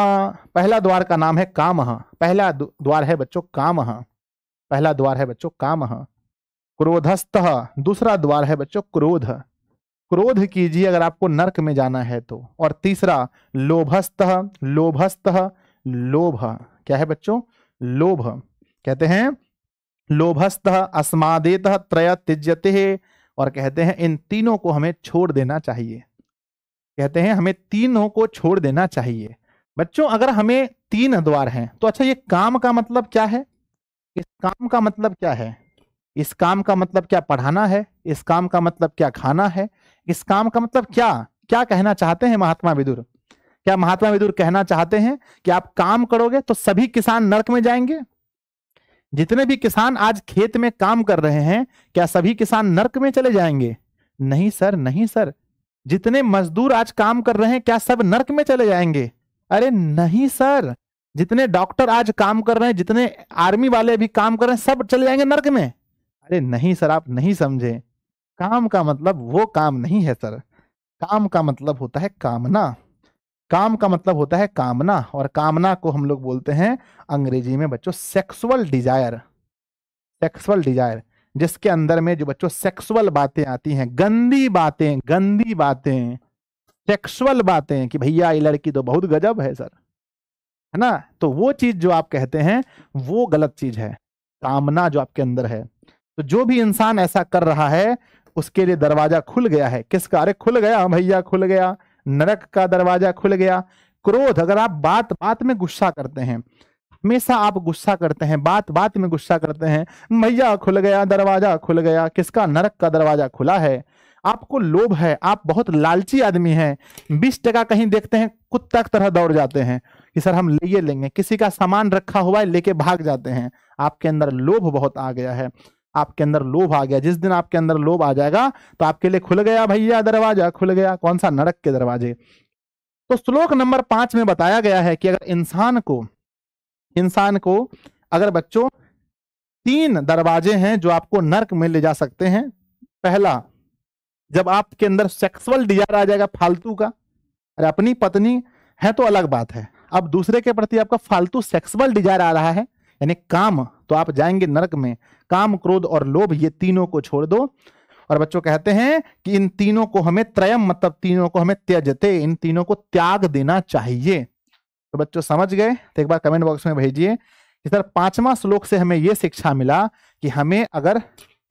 पहला द्वार का नाम है कामः, पहला द्वार है बच्चों कामः, पहला द्वार है बच्चों कामः। क्रोधस्तः दूसरा द्वार है बच्चों क्रोध, क्रोध कीजिए अगर आपको नरक में जाना है तो। और तीसरा लोभस्तः, लोभस्तः लोभ, क्या है बच्चों? लोभ। कहते हैं लोभस्तः अस्मादेतः त्रय त्यज्यते, और कहते हैं इन तीनों को हमें छोड़ देना चाहिए। कहते हैं हमें तीनों को छोड़ देना चाहिए। बच्चों अगर हमें 3 द्वार हैं तो अच्छा ये काम का मतलब क्या है? इस काम का मतलब क्या है? इस काम का मतलब क्या पढ़ाना है? इस काम का मतलब क्या खाना है? इस काम का मतलब क्या क्या कहना चाहते हैं महात्मा विदुर? क्या महात्मा विदुर कहना चाहते हैं कि आप काम करोगे तो सभी किसान नरक में जाएंगे? जितने भी किसान आज खेत में काम कर रहे हैं क्या सभी किसान नरक में चले जाएंगे? नहीं सर, नहीं सर। जितने मजदूर आज काम कर रहे हैं क्या सब नरक में चले जाएंगे? अरे नहीं सर। जितने डॉक्टर आज काम कर रहे हैं, जितने आर्मी वाले भी काम कर रहे हैं, सब चले जाएंगे नरक में? अरे नहीं सर, आप नहीं समझे। काम का मतलब वो काम नहीं है सर। काम का मतलब होता है कामना, काम का मतलब होता है कामना, और कामना को हम लोग बोलते हैं अंग्रेजी में बच्चों सेक्सुअल डिजायर, सेक्सुअल डिजायर। जिसके अंदर में जो बच्चों सेक्सुअल बातें आती हैं, गंदी बातें, गंदी बातें, सेक्सुअल बातें कि भैया ये लड़की तो बहुत गजब है सर, है ना, तो वो चीज जो आप कहते हैं वो गलत चीज है। कामना जो आपके अंदर है, तो जो भी इंसान ऐसा कर रहा है उसके लिए दरवाजा खुल गया है। किसका? अरे खुल गया भैया, खुल गया, नरक का दरवाजा खुल गया। क्रोध, अगर आप बात बात में गुस्सा करते हैं, हमेशा आप गुस्सा करते हैं, बात बात में गुस्सा करते हैं, भैया खुल गया, दरवाजा खुल गया। किसका? नरक का दरवाजा खुला है। आपको लोभ है, आप बहुत लालची आदमी हैं, 20 टका कहीं देखते हैं कुत्ता की तरह दौड़ जाते हैं कि सर हम ले लेंगे। किसी का सामान रखा हुआ है लेके भाग जाते हैं। आपके अंदर लोभ बहुत आ गया है। आपके अंदर लोभ आ गया। जिस दिन आपके अंदर लोभ आ जाएगा तो आपके लिए खुल गया भैया दरवाजा, खुल गया। कौन सा? नरक के दरवाजे। तो श्लोक नंबर 5 में बताया गया है कि अगर इंसान को अगर बच्चों 3 दरवाजे हैं जो आपको नरक में ले जा सकते हैं। पहला, जब आपके अंदर सेक्सुअल डिजायर आ जाएगा फालतू का। अरे अपनी पत्नी है तो अलग बात है, अब दूसरे के प्रति आपका फालतू सेक्सुअल डिजायर आ रहा है यानी काम, तो आप जाएंगे नरक में। काम, क्रोध और लोभ, ये तीनों को छोड़ दो। और बच्चों कहते हैं कि इन तीनों को हमें त्रयम मतलब तीनों को हमें त्यजते, इन तीनों को त्याग देना चाहिए। तो बच्चों समझ गए? तो एक बार कमेंट बॉक्स में भेजिए कि सर 5वां श्लोक से हमें यह शिक्षा मिला कि हमें अगर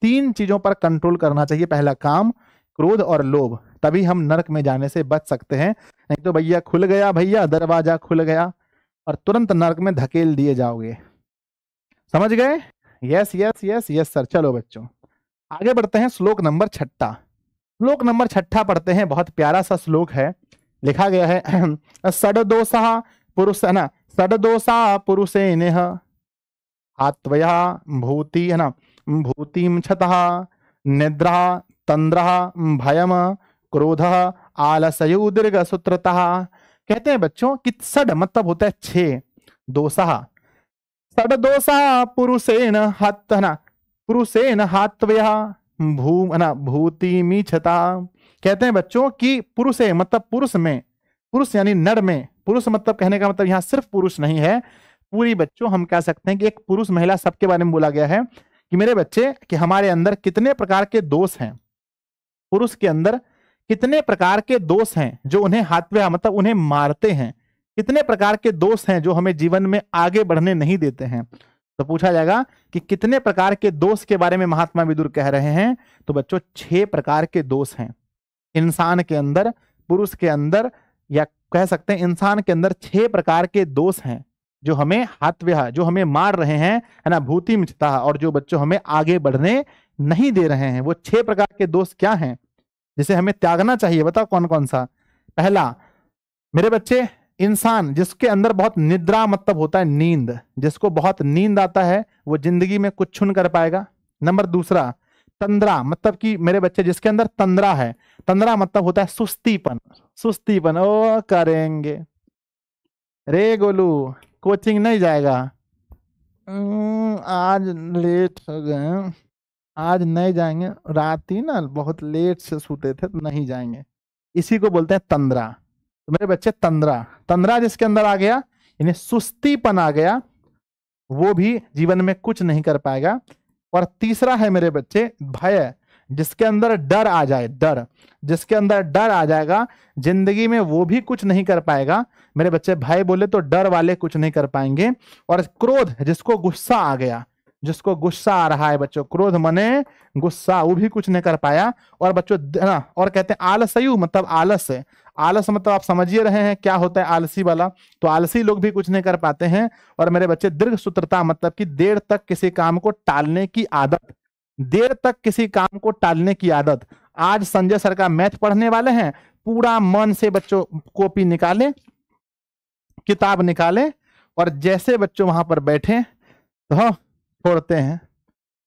3 चीजों पर कंट्रोल करना चाहिए। पहला काम, क्रोध और लोभ, तभी हम नरक में जाने से बच सकते हैं। नहीं तो भैया खुल गया, भैया दरवाजा खुल गया और तुरंत नरक में धकेल दिए जाओगे। समझ गए? Yes yes yes yes sir. चलो बच्चों आगे बढ़ते हैं। श्लोक नंबर 6। श्लोक नंबर 6 पढ़ते हैं। बहुत प्यारा सा श्लोक है। लिखा गया है षड्दोषा पुरुष है ना, षड्दोषा पुरुषेनेह आत्वया भूति है ना, भूतिम छतः निद्रा तंद्रा भयम क्रोधः आलस्यो दीर्घ सूत्रतः। कहते हैं बच्चों कि षड मतलब होता है 6, दोषा, षड्दोषा पुरुषेण हत है ना, पुरुषेण हात्वया भू है ना, भूतिमी छता। कहते हैं बच्चों कि पुरुष है मतलब पुरुष में, पुरुष यानी नर में। पुरुष मतलब कहने का मतलब यहाँ सिर्फ पुरुष नहीं है, पूरी बच्चों हम कह सकते हैं कि एक पुरुष महिला सबके बारे में बोला गया है कि मेरे बच्चे कि हमारे अंदर कितने प्रकार के दोष हैं। पुरुष के अंदर कितने प्रकार के दोष हैं जो उन्हें हात्व्या मतलब उन्हें मारते हैं। कितने प्रकार के दोष हैं जो हमें जीवन में आगे बढ़ने नहीं देते हैं। तो पूछा जाएगा कि कितने प्रकार के दोष के बारे में महात्मा विदुर कह रहे हैं। तो बच्चों 6 प्रकार के दोष हैं इंसान के अंदर, पुरुष के अंदर, या कह सकते हैं इंसान के अंदर 6 प्रकार के दोष हैं जो हमें हात्व्या, जो हमें मार रहे हैं है ना, भूति मिचता, और जो बच्चों हमें आगे बढ़ने नहीं दे रहे हैं। वो 6 प्रकार के दोष क्या हैं जिसे हमें त्यागना चाहिए? बताओ कौन कौन सा? पहला मेरे बच्चे, इंसान जिसके अंदर बहुत निद्रा मतलब होता है नींद, जिसको बहुत नींद आता है वो जिंदगी में कुछ नहीं कर पाएगा। नंबर दूसरा तंद्रा मतलब कि मेरे बच्चे जिसके अंदर तंद्रा है, तंद्रा मतलब होता है सुस्तीपन, सुस्तीपन। ओ करेंगे रे गोलू, कोचिंग नहीं जाएगा? आज लेट हो गए, आज नहीं जाएंगे, रात ही ना बहुत लेट से सोते थे तो नहीं जाएंगे। इसी को बोलते हैं तंद्रा। तो मेरे बच्चे तंद्रा, तंद्रा जिसके अंदर आ गया यानी सुस्तीपन आ गया, वो भी जीवन में कुछ नहीं कर पाएगा। और तीसरा है मेरे बच्चे भय, जिसके अंदर डर आ जाए, डर, जिसके अंदर डर आ जाएगा जिंदगी में वो भी कुछ नहीं कर पाएगा। मेरे बच्चे भय बोले तो डर वाले कुछ नहीं कर पाएंगे। और क्रोध, जिसको गुस्सा आ गया, जिसको गुस्सा आ रहा है बच्चों, क्रोध मने गुस्सा, वो भी कुछ नहीं कर पाया। और बच्चों ना, और कहते हैं आलस्यु मतलब आलस है। आलस मतलब आप समझिए रहे हैं क्या होता है आलसी वाला, तो आलसी लोग भी कुछ नहीं कर पाते हैं। और मेरे बच्चे दीर्घ सूत्रता मतलब कि देर तक किसी काम को टालने की आदत, देर तक किसी काम को टालने की आदत। आज संजय सर का मैथ पढ़ने वाले हैं, पूरा मन से बच्चों कॉपी निकालें, किताब निकालें, और जैसे बच्चों वहां पर बैठे तो छोड़ते हैं।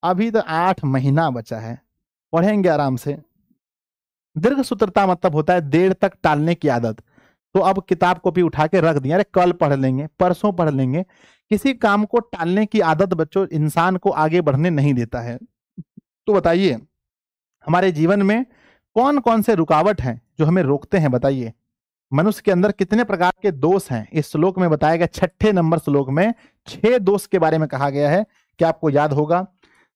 अभी तो 8 महीना बचा है, पढ़ेंगे आराम से। दीर्घ सूत्रता मतलब होता है देर तक टालने की आदत। तो अब किताब कॉपी उठा के रख दिया, अरे कल पढ़ लेंगे, परसों पढ़ लेंगे। किसी काम को टालने की आदत बच्चों इंसान को आगे बढ़ने नहीं देता है। तो बताइए हमारे जीवन में कौन कौन से रुकावट हैं जो हमें रोकते हैं? बताइए मनुष्य के अंदर कितने प्रकार के दोष हैं? इस श्लोक में बताया गया 6 नंबर श्लोक में 6 दोष के बारे में कहा गया है। क्या आपको याद होगा?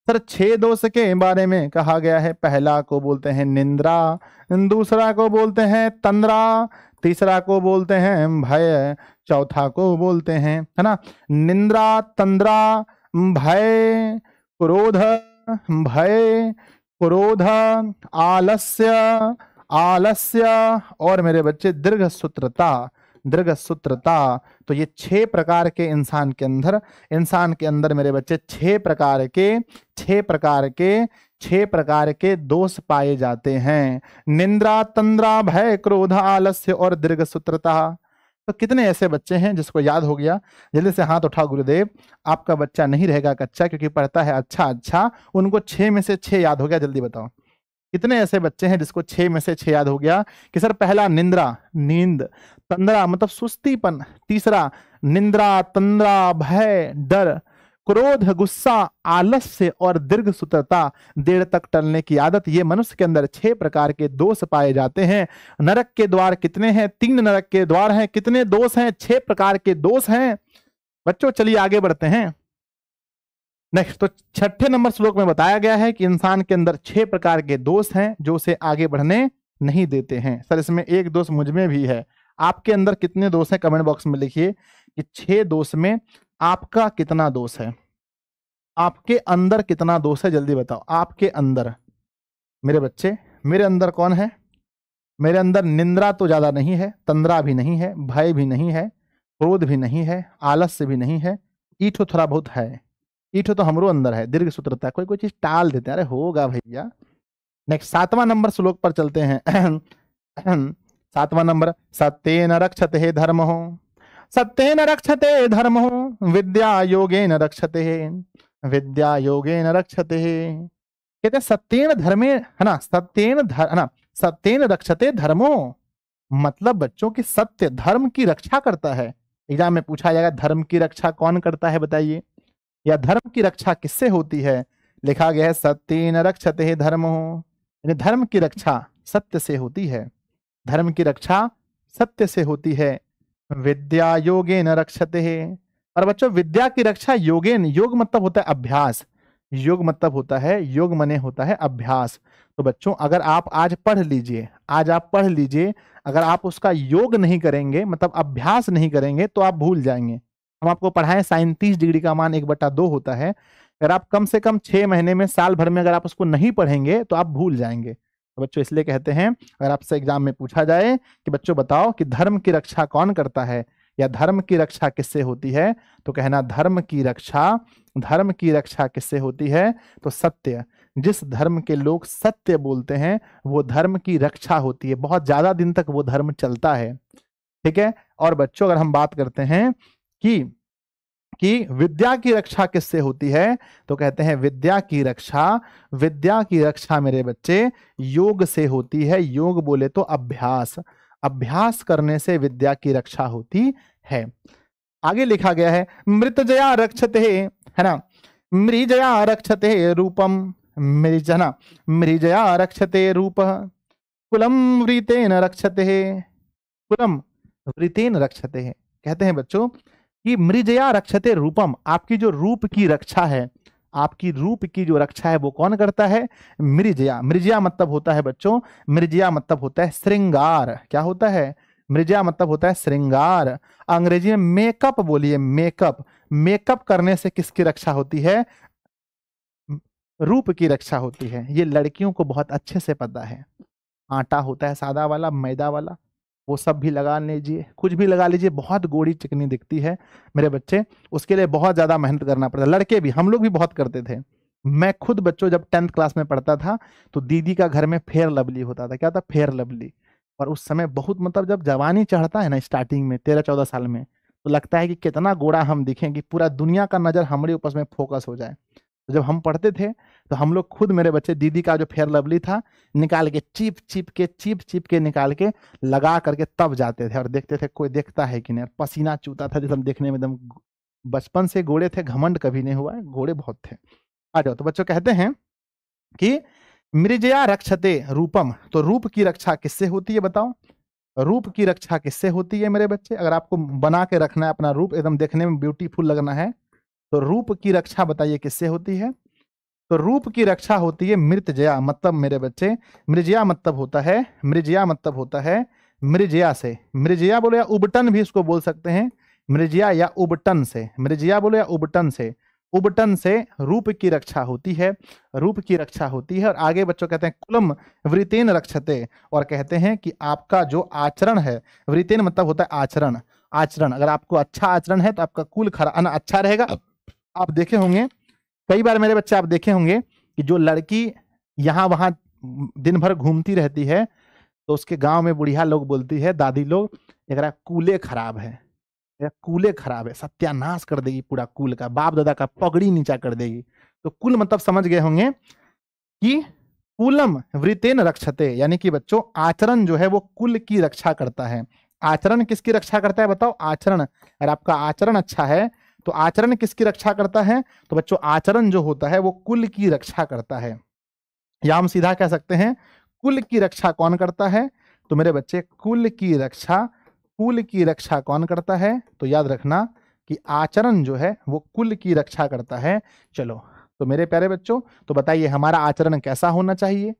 सर 6 दोष के बारे में कहा गया है। पहला को बोलते हैं निंद्रा, दूसरा को बोलते हैं तंद्रा, तीसरा को बोलते हैं भय, चौथा को बोलते हैं है ना निंद्रा, तंद्रा, भय, क्रोध, भय, क्रोध, आलस्य, आलस्य, और मेरे बच्चे दीर्घ सूत्रता, दीर्घ सूत्रता। तो ये 6 प्रकार के इंसान के अंदर मेरे बच्चे 6 प्रकार के दोष पाए जाते हैं। निंद्रा, तंद्रा, भय, क्रोध, आलस्य और दीर्घ सूत्रता। तो कितने ऐसे बच्चे हैं जिसको याद हो गया? जल्दी से हाथ उठाओ गुरुदेव। आपका बच्चा नहीं रहेगा कच्चा, क्योंकि पढ़ता है अच्छा। उनको 6 में से 6 याद हो गया, जल्दी बताओ कितने ऐसे बच्चे हैं जिसको 6 में से 6 याद हो गया? कि सर पहला निंद्रा, नींद, तंद्रा मतलब सुस्तीपन, तीसरा निंद्रा, तंद्रा, भय, डर, क्रोध, गुस्सा, आलस्य और दीर्घ सुतरता, देर तक टलने की आदत। ये मनुष्य के अंदर 6 प्रकार के दोष पाए जाते हैं। नरक के द्वार कितने हैं? 3 नरक के द्वार हैं। कितने दोष हैं? 6 प्रकार के दोष हैं। बच्चों चलिए आगे बढ़ते हैं। नेक्स्ट, तो 6ठे नंबर श्लोक में बताया गया है कि इंसान के अंदर 6 प्रकार के दोष हैं जो उसे आगे बढ़ने नहीं देते हैं। सर इसमें एक दोष मुझ में भी है। आपके अंदर कितने दोष हैं? कमेंट बॉक्स में लिखिए कि 6 दोष में आपका कितना दोष है? आपके अंदर कितना दोष है? जल्दी बताओ। आपके अंदर मेरे बच्चे, मेरे अंदर कौन है? मेरे अंदर निंद्रा तो ज्यादा नहीं है, तंद्रा भी नहीं है, भय भी नहीं है, क्रोध भी नहीं है, आलस्य भी नहीं है, ईठो थोड़ा बहुत है। ईठो तो हमरो अंदर है, दीर्घ सूत्रता, कोई चीज टाल देते हैं। अरे होगा भैया। नेक्स्ट 7वां नंबर श्लोक पर चलते हैं। 7वां नंबर, सत्येन रक्षते धर्मो, सत्येन रक्षते धर्मो, विद्या योगेन रक्षते, विद्या योगेन रक्षते। कहते हैं सत्येन धर्मे, है ना, सत्येन रक्षते धर्मो, मतलब बच्चों की सत्य धर्म की रक्षा करता है। एग्जाम में पूछा जाएगा धर्म की रक्षा कौन करता है बताइए, या धर्म की रक्षा किससे होती है? लिखा गया है सत्येन रक्षते धर्मो, यानी धर्म की रक्षा सत्य से होती है। धर्म की रक्षा सत्य से होती है। विद्या योगेन रक्षते। और बच्चों विद्या की रक्षा योगेन, योग मतलब होता है अभ्यास, योग मतलब होता है, योग मने होता है अभ्यास। तो बच्चों अगर आप आज पढ़ लीजिए, आज आप पढ़ लीजिए, अगर आप उसका योग नहीं करेंगे मतलब अभ्यास नहीं करेंगे तो आप भूल जाएंगे। हम आपको पढ़ाएं 37 डिग्री का मान 1/2 होता है। अगर आप कम से कम 6 महीने में, साल भर में अगर आप उसको नहीं पढ़ेंगे तो आप भूल जाएंगे। तो बच्चों इसलिए कहते हैं, अगर आपसे एग्जाम में पूछा जाए कि बच्चों बताओ कि धर्म की रक्षा कौन करता है या धर्म की रक्षा किससे होती है, तो कहना धर्म की रक्षा किससे होती है? तो सत्य। जिस धर्म के लोग सत्य बोलते हैं वो धर्म की रक्षा होती है, बहुत ज्यादा दिन तक वो धर्म चलता है। ठीक है। और बच्चों अगर हम बात करते हैं कि विद्या की रक्षा किससे होती है, तो कहते हैं विद्या की रक्षा मेरे बच्चे योग से होती है। योग बोले तो अभ्यास करने से विद्या की रक्षा होती है। आगे लिखा गया है मृतजया रक्षते, है ना, मृजया रक्षते रूपम, मृजया रक्षते रूप, कुलम वृतेन रक्षते। कहते हैं बच्चों कि मृजया रक्षते रूपम, आपकी जो रूप की रक्षा है, आपकी रूप की जो रक्षा है वो कौन करता है? मृजया। मृजया मतलब होता है बच्चों, मृजया मतलब होता है श्रृंगार। क्या होता है? मृजया मतलब होता है श्रृंगार। अंग्रेजी में मेकअप बोलिए, मेकअप करने से किसकी रक्षा होती है? रूप की रक्षा होती है। ये लड़कियों को बहुत अच्छे से पता है। आटा होता है सादा वाला, मैदा वाला, वो सब भी लगा लीजिए, कुछ भी लगा लीजिए, बहुत गोरी चिकनी दिखती है मेरे बच्चे, उसके लिए बहुत ज्यादा मेहनत करना पड़ता है। लड़के भी, हम लोग भी बहुत करते थे। मैं खुद बच्चों जब 10th क्लास में पढ़ता था तो दीदी का घर में फेयर लवली होता था। क्या था? Fair lovely. और उस समय बहुत, मतलब जब जवानी चढ़ता है ना स्टार्टिंग में 13-14 साल में, तो लगता है कि कितना गोरा हम दिखें कि पूरा दुनिया का नजर हमारे ऊपर में फोकस हो जाए। तो जब हम पढ़ते थे तो हम लोग खुद, मेरे बच्चे, दीदी का जो फेयर लवली था निकाल के चीप के निकाल के लगा करके तब जाते थे और देखते थे कोई देखता है कि नहीं। पसीना चूता था, जैसे हम देखने में एकदम, बचपन से गोरे थे, घमंड कभी नहीं हुआ है, गोरे बहुत थे। आ जाओ। तो बच्चों कहते हैं कि मृजया रक्षते रूपम, तो रूप की रक्षा किससे होती है बताओ? रूप की रक्षा किससे होती है मेरे बच्चे? अगर आपको बना के रखना है अपना रूप, एकदम देखने में ब्यूटीफुल लगना है, तो रूप की रक्षा बताइए किससे होती है? तो रूप की रक्षा होती है मृतजया, मतलब मेरे बच्चे मृजया मतलब होता है मृजया से। मृजया बोलो या उबटन भी इसको बोल सकते हैं, मृजया या उबटन से, मृजया बोलो या उबटन से रूप की रक्षा होती है, और आगे बच्चों कहते हैं कुलम वृतेन रक्षते, और कहते हैं कि आपका जो आचरण है, वृतेन मतलब होता है आचरण, अगर आपको अच्छा आचरण है तो आपका कुल अच्छा रहेगा। आप देखे होंगे कई बार मेरे बच्चे, आप देखे होंगे कि जो लड़की यहाँ वहां दिन भर घूमती रहती है तो उसके गांव में बुढ़िया लोग बोलती है, दादी लोग, एकरा कुले खराब है, एकरा कुले खराब है, सत्यानाश कर देगी पूरा कुल का, बाप दादा का पगड़ी नीचा कर देगी। तो कुल मतलब समझ गए होंगे कि कुलम वृतेन रक्षते, यानी कि बच्चों आचरण जो है वो कुल की रक्षा करता है। आचरण किसकी रक्षा करता है बताओ? आचरण, अगर आपका आचरण अच्छा है तो आचरण किसकी रक्षा करता है? तो बच्चों आचरण जो होता है वो कुल की रक्षा करता है। या हम सीधा कह सकते हैं कुल की रक्षा कौन करता है? तो मेरे बच्चे कुल की रक्षा कौन करता है? तो याद रखना कि आचरण जो है वो कुल की रक्षा करता है। चलो तो मेरे प्यारे बच्चों, तो बताइए हमारा आचरण कैसा होना चाहिए?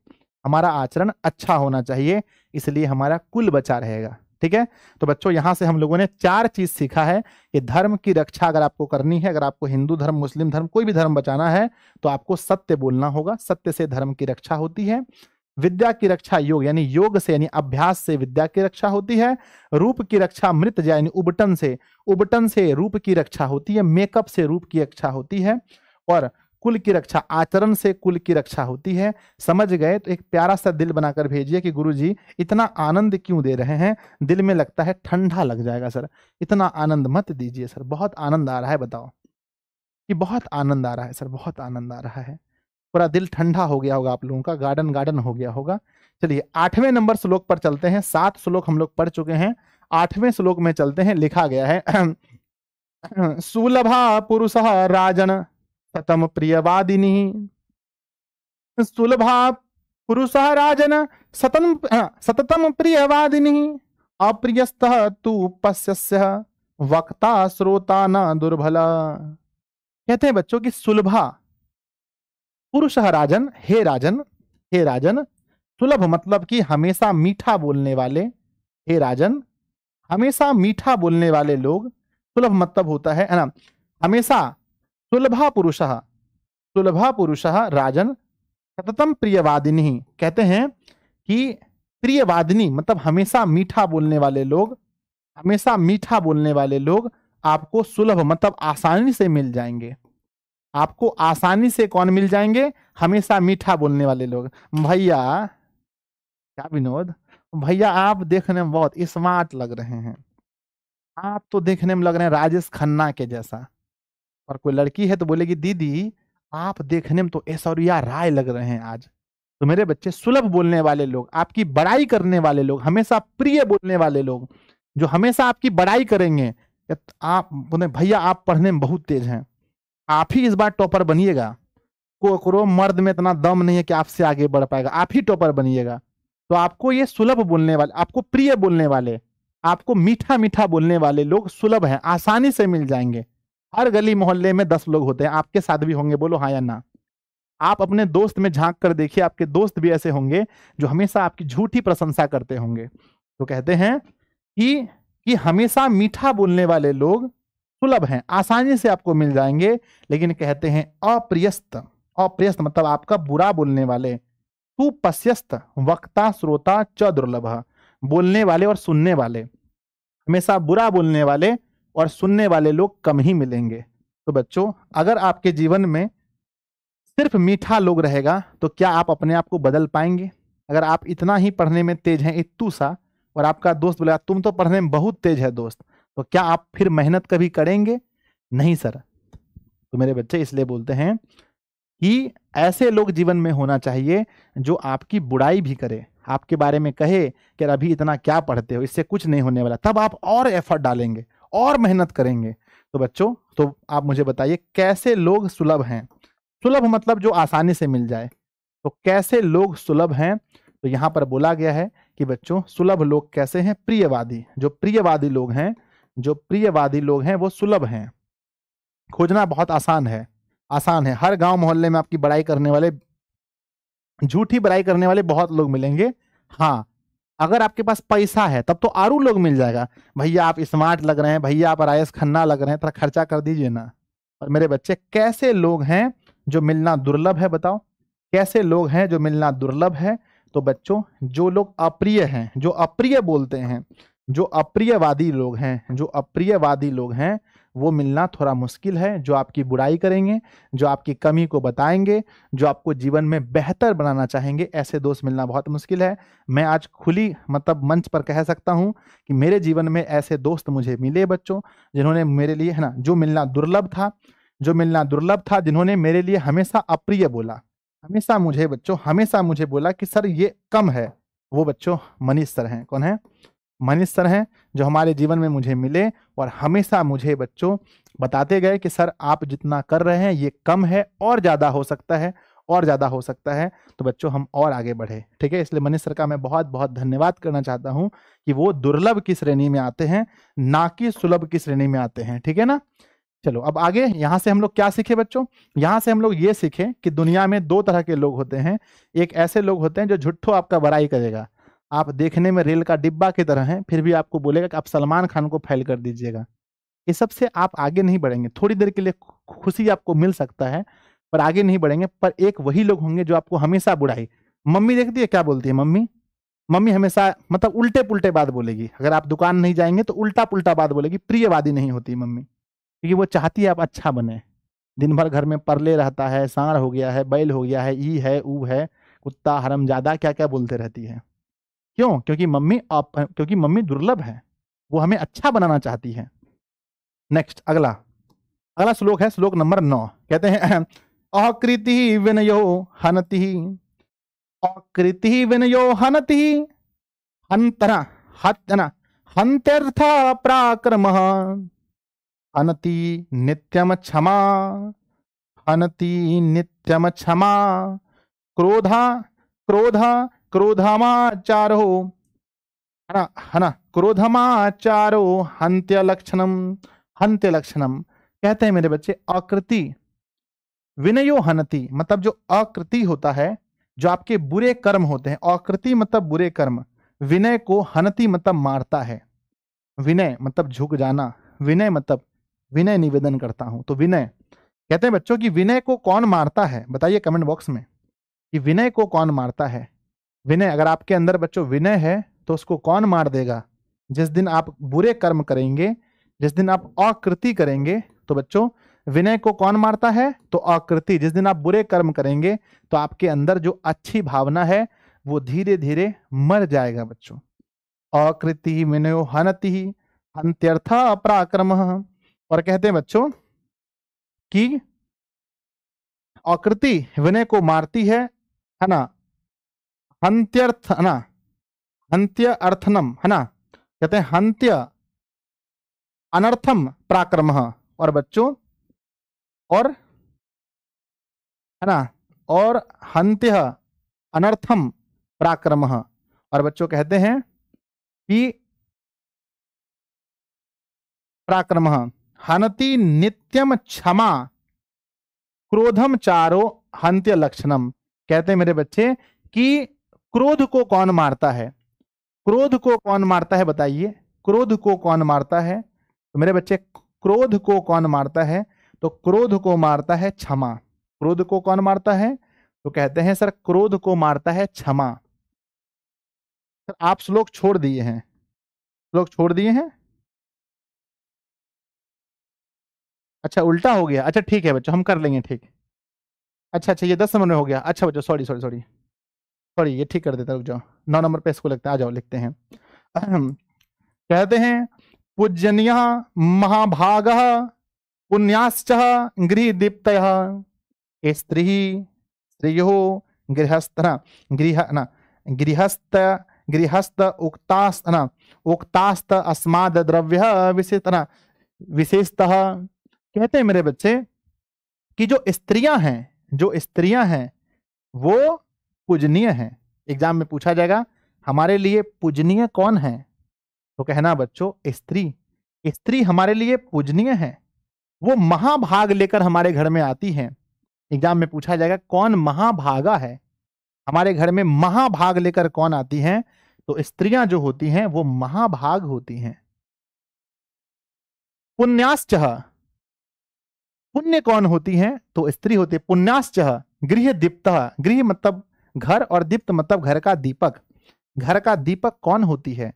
हमारा आचरण अच्छा होना चाहिए, इसलिए हमारा कुल बचा रहेगा। ठीक है, तो बच्चों यहां से हम लोगों ने 4 चीज सीखा है कि धर्म की रक्षा अगर आपको करनी है, अगर आपको हिंदू धर्म, मुस्लिम धर्म, कोई भी धर्म बचाना है तो आपको सत्य बोलना होगा, सत्य से धर्म की रक्षा होती है। विद्या की रक्षा योग, यानी योग से, यानी अभ्यास से विद्या की रक्षा होती है। रूप की रक्षा मृत यानी उबटन से रूप की रक्षा होती है, मेकअप से रूप की रक्षा होती है। और कुल की रक्षा आचरण से कुल की रक्षा होती है। समझ गए? तो एक प्यारा सा दिल बनाकर भेजिए कि गुरुजी इतना आनंद क्यों दे रहे हैं, दिल में लगता है ठंडा लग जाएगा सर, इतना आनंद मत दीजिए सर, बहुत आनंद आ रहा है। बताओ कि बहुत आनंद आ रहा है सर, बहुत आनंद आ रहा है, पूरा दिल ठंडा हो गया होगा आप लोगों का, गार्डन गार्डन हो गया होगा। चलिए 8वें नंबर श्लोक पर चलते हैं। 7 श्लोक हम लोग पढ़ चुके हैं, 8वें श्लोक में चलते हैं। लिखा गया है सुलभा पुरुष राजन सतम प्रियवादिनी, सुलभा पुरुष राजन सततम प्रियवादिनी, अप्रियस्तः तु पश्यस्य वक्ता श्रोता न दुर्भला। कहते हैं बच्चों की सुलभा पुरुष राजन, हे राजन, हे राजन, सुलभ मतलब कि हमेशा मीठा बोलने वाले, हे राजन हमेशा मीठा बोलने वाले लोग, सुलभ मतलब होता है ना हमेशा। सुलभा पुरुष राजन सततम प्रियवादिनी, कहते हैं कि प्रियवादिनी मतलब हमेशा मीठा बोलने वाले लोग, हमेशा मीठा बोलने वाले लोग आपको सुलभ मतलब आसानी से मिल जाएंगे। आपको आसानी से कौन मिल जाएंगे? हमेशा मीठा बोलने वाले लोग। भैया क्या विनोद, भैया आप देखने में बहुत स्मार्ट लग रहे हैं, आप तो देखने में लग रहे हैं राजेश खन्ना के जैसा। और कोई लड़की है तो बोलेगी दीदी आप देखने में तो ऐश्वर्या राय लग रहे हैं आज। तो मेरे बच्चे सुलभ बोलने वाले लोग, आपकी बड़ाई करने वाले लोग, हमेशा प्रिय बोलने वाले लोग, जो हमेशा आपकी बड़ाई करेंगे। आप बोले भैया आप पढ़ने में बहुत तेज हैं, आप ही इस बार टॉपर बनिएगा, कोकरो मर्द में इतना दम नहीं है कि आपसे आगे बढ़ पाएगा, आप ही टॉपर बनिएगा। तो आपको ये सुलभ बोलने वाले, आपको प्रिय बोलने वाले, आपको मीठा मीठा बोलने वाले लोग सुलभ हैं, आसानी से मिल जाएंगे। हर गली मोहल्ले में 10 लोग होते हैं, आपके साथ भी होंगे, बोलो हाँ या ना। आप अपने दोस्त में झांक कर देखिए, आपके दोस्त भी ऐसे होंगे जो हमेशा आपकी झूठी प्रशंसा करते होंगे। तो कहते हैं कि हमेशा मीठा बोलने वाले लोग सुलभ हैं, आसानी से आपको मिल जाएंगे। लेकिन कहते हैं अप्रियस्त मतलब आपका बुरा बोलने वाले, तू पश्यस्त वक्ता श्रोता च दुर्लभ, बोलने वाले और सुनने वाले, हमेशा बुरा बोलने वाले और सुनने वाले लोग कम ही मिलेंगे। तो बच्चों अगर आपके जीवन में सिर्फ मीठा लोग रहेगा तो क्या आप अपने आप को बदल पाएंगे? अगर आप इतना ही पढ़ने में तेज हैं, इत्तू सा, और आपका दोस्त बोला तुम तो पढ़ने में बहुत तेज है दोस्त, तो क्या आप फिर मेहनत कभी करेंगे? नहीं सर। तो मेरे बच्चे इसलिए बोलते हैं कि ऐसे लोग जीवन में होना चाहिए जो आपकी बुराई भी करे, आपके बारे में कहे कि अभी इतना क्या पढ़ते हो, इससे कुछ नहीं होने वाला, तब आप और एफर्ट डालेंगे और मेहनत करेंगे। तो बच्चों तो आप मुझे बताइए कैसे लोग सुलभ हैं? सुलभ मतलब जो आसानी से मिल जाए। तो कैसे लोग सुलभ हैं? तो यहां पर बोला गया है कि बच्चों सुलभ लोग कैसे हैं? प्रियवादी, जो प्रियवादी लोग हैं, जो प्रियवादी लोग हैं वो सुलभ हैं। खोजना बहुत आसान है, आसान है। हर गांव मोहल्ले में आपकी बड़ाई करने वाले, झूठी बड़ाई करने वाले बहुत लोग मिलेंगे। हाँ अगर आपके पास पैसा है तब तो आरू लोग मिल जाएगा, भैया आप स्मार्ट लग रहे हैं, भैया आप राजेश खन्ना लग रहे हैं, थोड़ा खर्चा कर दीजिए ना। और मेरे बच्चे कैसे लोग हैं जो मिलना दुर्लभ है? बताओ कैसे लोग हैं जो मिलना दुर्लभ है? तो बच्चों जो लोग अप्रिय हैं, जो अप्रिय बोलते हैं, जो अप्रियवादी लोग हैं, जो अप्रियवादी लोग हैं वो मिलना थोड़ा मुश्किल है। जो आपकी बुराई करेंगे, जो आपकी कमी को बताएंगे, जो आपको जीवन में बेहतर बनाना चाहेंगे, ऐसे दोस्त मिलना बहुत मुश्किल है। मैं आज खुली मतलब मंच पर कह सकता हूँ कि मेरे जीवन में ऐसे दोस्त मुझे मिले बच्चों, जिन्होंने मेरे लिए, है ना, जो मिलना दुर्लभ था, जिन्होंने मेरे लिए हमेशा अप्रिय बोला, हमेशा मुझे बोला कि सर ये कम है। वो बच्चों मनीष सर हैं। कौन है? मनीष सर हैं, जो हमारे जीवन में मुझे मिले और हमेशा मुझे बच्चों बताते गए कि सर आप जितना कर रहे हैं ये कम है, और ज़्यादा हो सकता है, और ज़्यादा हो सकता है, तो बच्चों हम और आगे बढ़े। ठीक है, इसलिए मनीष सर का मैं बहुत बहुत धन्यवाद करना चाहता हूँ कि वो दुर्लभ की श्रेणी में आते हैं, ना कि सुलभ की श्रेणी में आते हैं। ठीक है ना? चलो अब आगे, यहां से हम लोग क्या सीखे बच्चों? यहां से हम लोग ये सीखे कि दुनिया में दो तरह के लोग होते हैं। एक ऐसे लोग होते हैं जो झुट्ठो आपका बड़ाई करेगा, आप देखने में रेल का डिब्बा की तरह हैं, फिर भी आपको बोलेगा कि आप सलमान खान को फेल कर दीजिएगा। इस सब से आप आगे नहीं बढ़ेंगे। थोड़ी देर के लिए खुशी आपको मिल सकता है, पर आगे नहीं बढ़ेंगे। पर एक वही लोग होंगे जो आपको हमेशा बुराई, मम्मी देखती है क्या बोलती है, मम्मी हमेशा मतलब उल्टे पुल्टे बात बोलेगी। अगर आप दुकान नहीं जाएंगे तो उल्टा पुल्टा बात बोलेगी, प्रियवादी नहीं होती मम्मी, क्योंकि वो चाहती है आप अच्छा बने। दिन भर घर में परले रहता है, सांड हो गया है, बैल हो गया है, ई है, ऊ है, कुत्ता, हरामजादा, क्या क्या बोलते रहती है। क्यों? क्योंकि मम्मी दुर्लभ है, वो हमें अच्छा बनाना चाहती है। नेक्स्ट, अगला श्लोक है, श्लोक नंबर 9। कहते हैं अकृति विनयो हनति, अकृति विनयो हनति, हंतना हतना हंत्यर्थ पराक्रमः, हनति नित्यम क्षमा, हनति नित्यम क्षमा, क्रोधा क्रोधा क्रोधमाचारो, है ना, क्रोधमाचारो हंत्य लक्षणम। कहते हैं मेरे बच्चे, आकृति विनयो हनति, मतलब जो आकृति होता है, जो आपके बुरे कर्म होते हैं, आकृति मतलब बुरे कर्म, विनय को हनति मतलब मारता है। विनय मतलब झुक जाना, विनय मतलब विनय निवेदन करता हूं, तो विनय। कहते हैं बच्चों कि विनय को कौन मारता है? बताइए कमेंट बॉक्स में कि विनय को कौन मारता है। विनय, अगर आपके अंदर बच्चों विनय है तो उसको कौन मार देगा? जिस दिन आप बुरे कर्म करेंगे, जिस दिन आप आकृति करेंगे, तो बच्चों विनय को कौन मारता है? तो आकृति। जिस दिन आप बुरे कर्म करेंगे तो आपके अंदर जो अच्छी भावना है वो धीरे धीरे मर जाएगा बच्चों। आकृति विनयो हनति हंत्यर्थ पराक्रमः। और कहते हैं बच्चों कि आकृति विनय को मारती है ना, हंत्यर्थ, है ना, हंत्य अर्थनम, है ना, कहते हैं हंत्य अनर्थम पराक्रमः। और बच्चों, और है ना, और हंत्य अनर्थम पराक्रमः। और बच्चों कहते हैं कि पराक्रमः हनति नित्यम क्षमा, क्रोधम चारो हंत्य लक्षणम। कहते हैं मेरे बच्चे कि क्रोध को कौन मारता है? क्रोध को कौन मारता है? बताइए, क्रोध को कौन मारता है? तो मेरे बच्चे, क्रोध को कौन मारता है? तो क्रोध को मारता है क्षमा। क्रोध को कौन मारता है? तो कहते हैं सर क्रोध को मारता है क्षमा। सर आप श्लोक छोड़ दिए हैं, श्लोक छोड़ दिए हैं। अच्छा उल्टा हो गया, अच्छा ठीक है बच्चों, हम कर लेंगे, ठीक। अच्छा ये 10 नंबर में हो गया। अच्छा बच्चों, सॉरी ये ठीक कर देता, रुक जाओ। 9 नंबर पे इसको लगता है, आ जाओ लिखते हैं। कहते हैं पूजनीय महाभाग पुण्याश्च गृहदीप्तयः, स्त्री स्त्रियो गृहस्थ उक्तास्त अस्माद द्रव्य विशेषतः। कहते हैं मेरे बच्चे कि जो स्त्रियां हैं वो पूजनीय हैं। एग्जाम में पूछा जाएगा हमारे लिए पूजनीय कौन है, तो कहना बच्चों स्त्री हमारे लिए पूजनीय है। वो महाभाग लेकर हमारे घर में आती हैं। एग्जाम में पूछा जाएगा कौन महाभागा है, हमारे घर में महाभाग लेकर कौन आती हैं, तो स्त्रियां जो होती हैं वो महाभाग होती हैं। पुण्याश्च, पुण्य कौन होती हैं? तो स्त्री होती है। पुण्याश्च गृह दीप्तः, गृह मतलब घर और दीप्त मतलब घर का दीपक। घर का दीपक कौन होती है?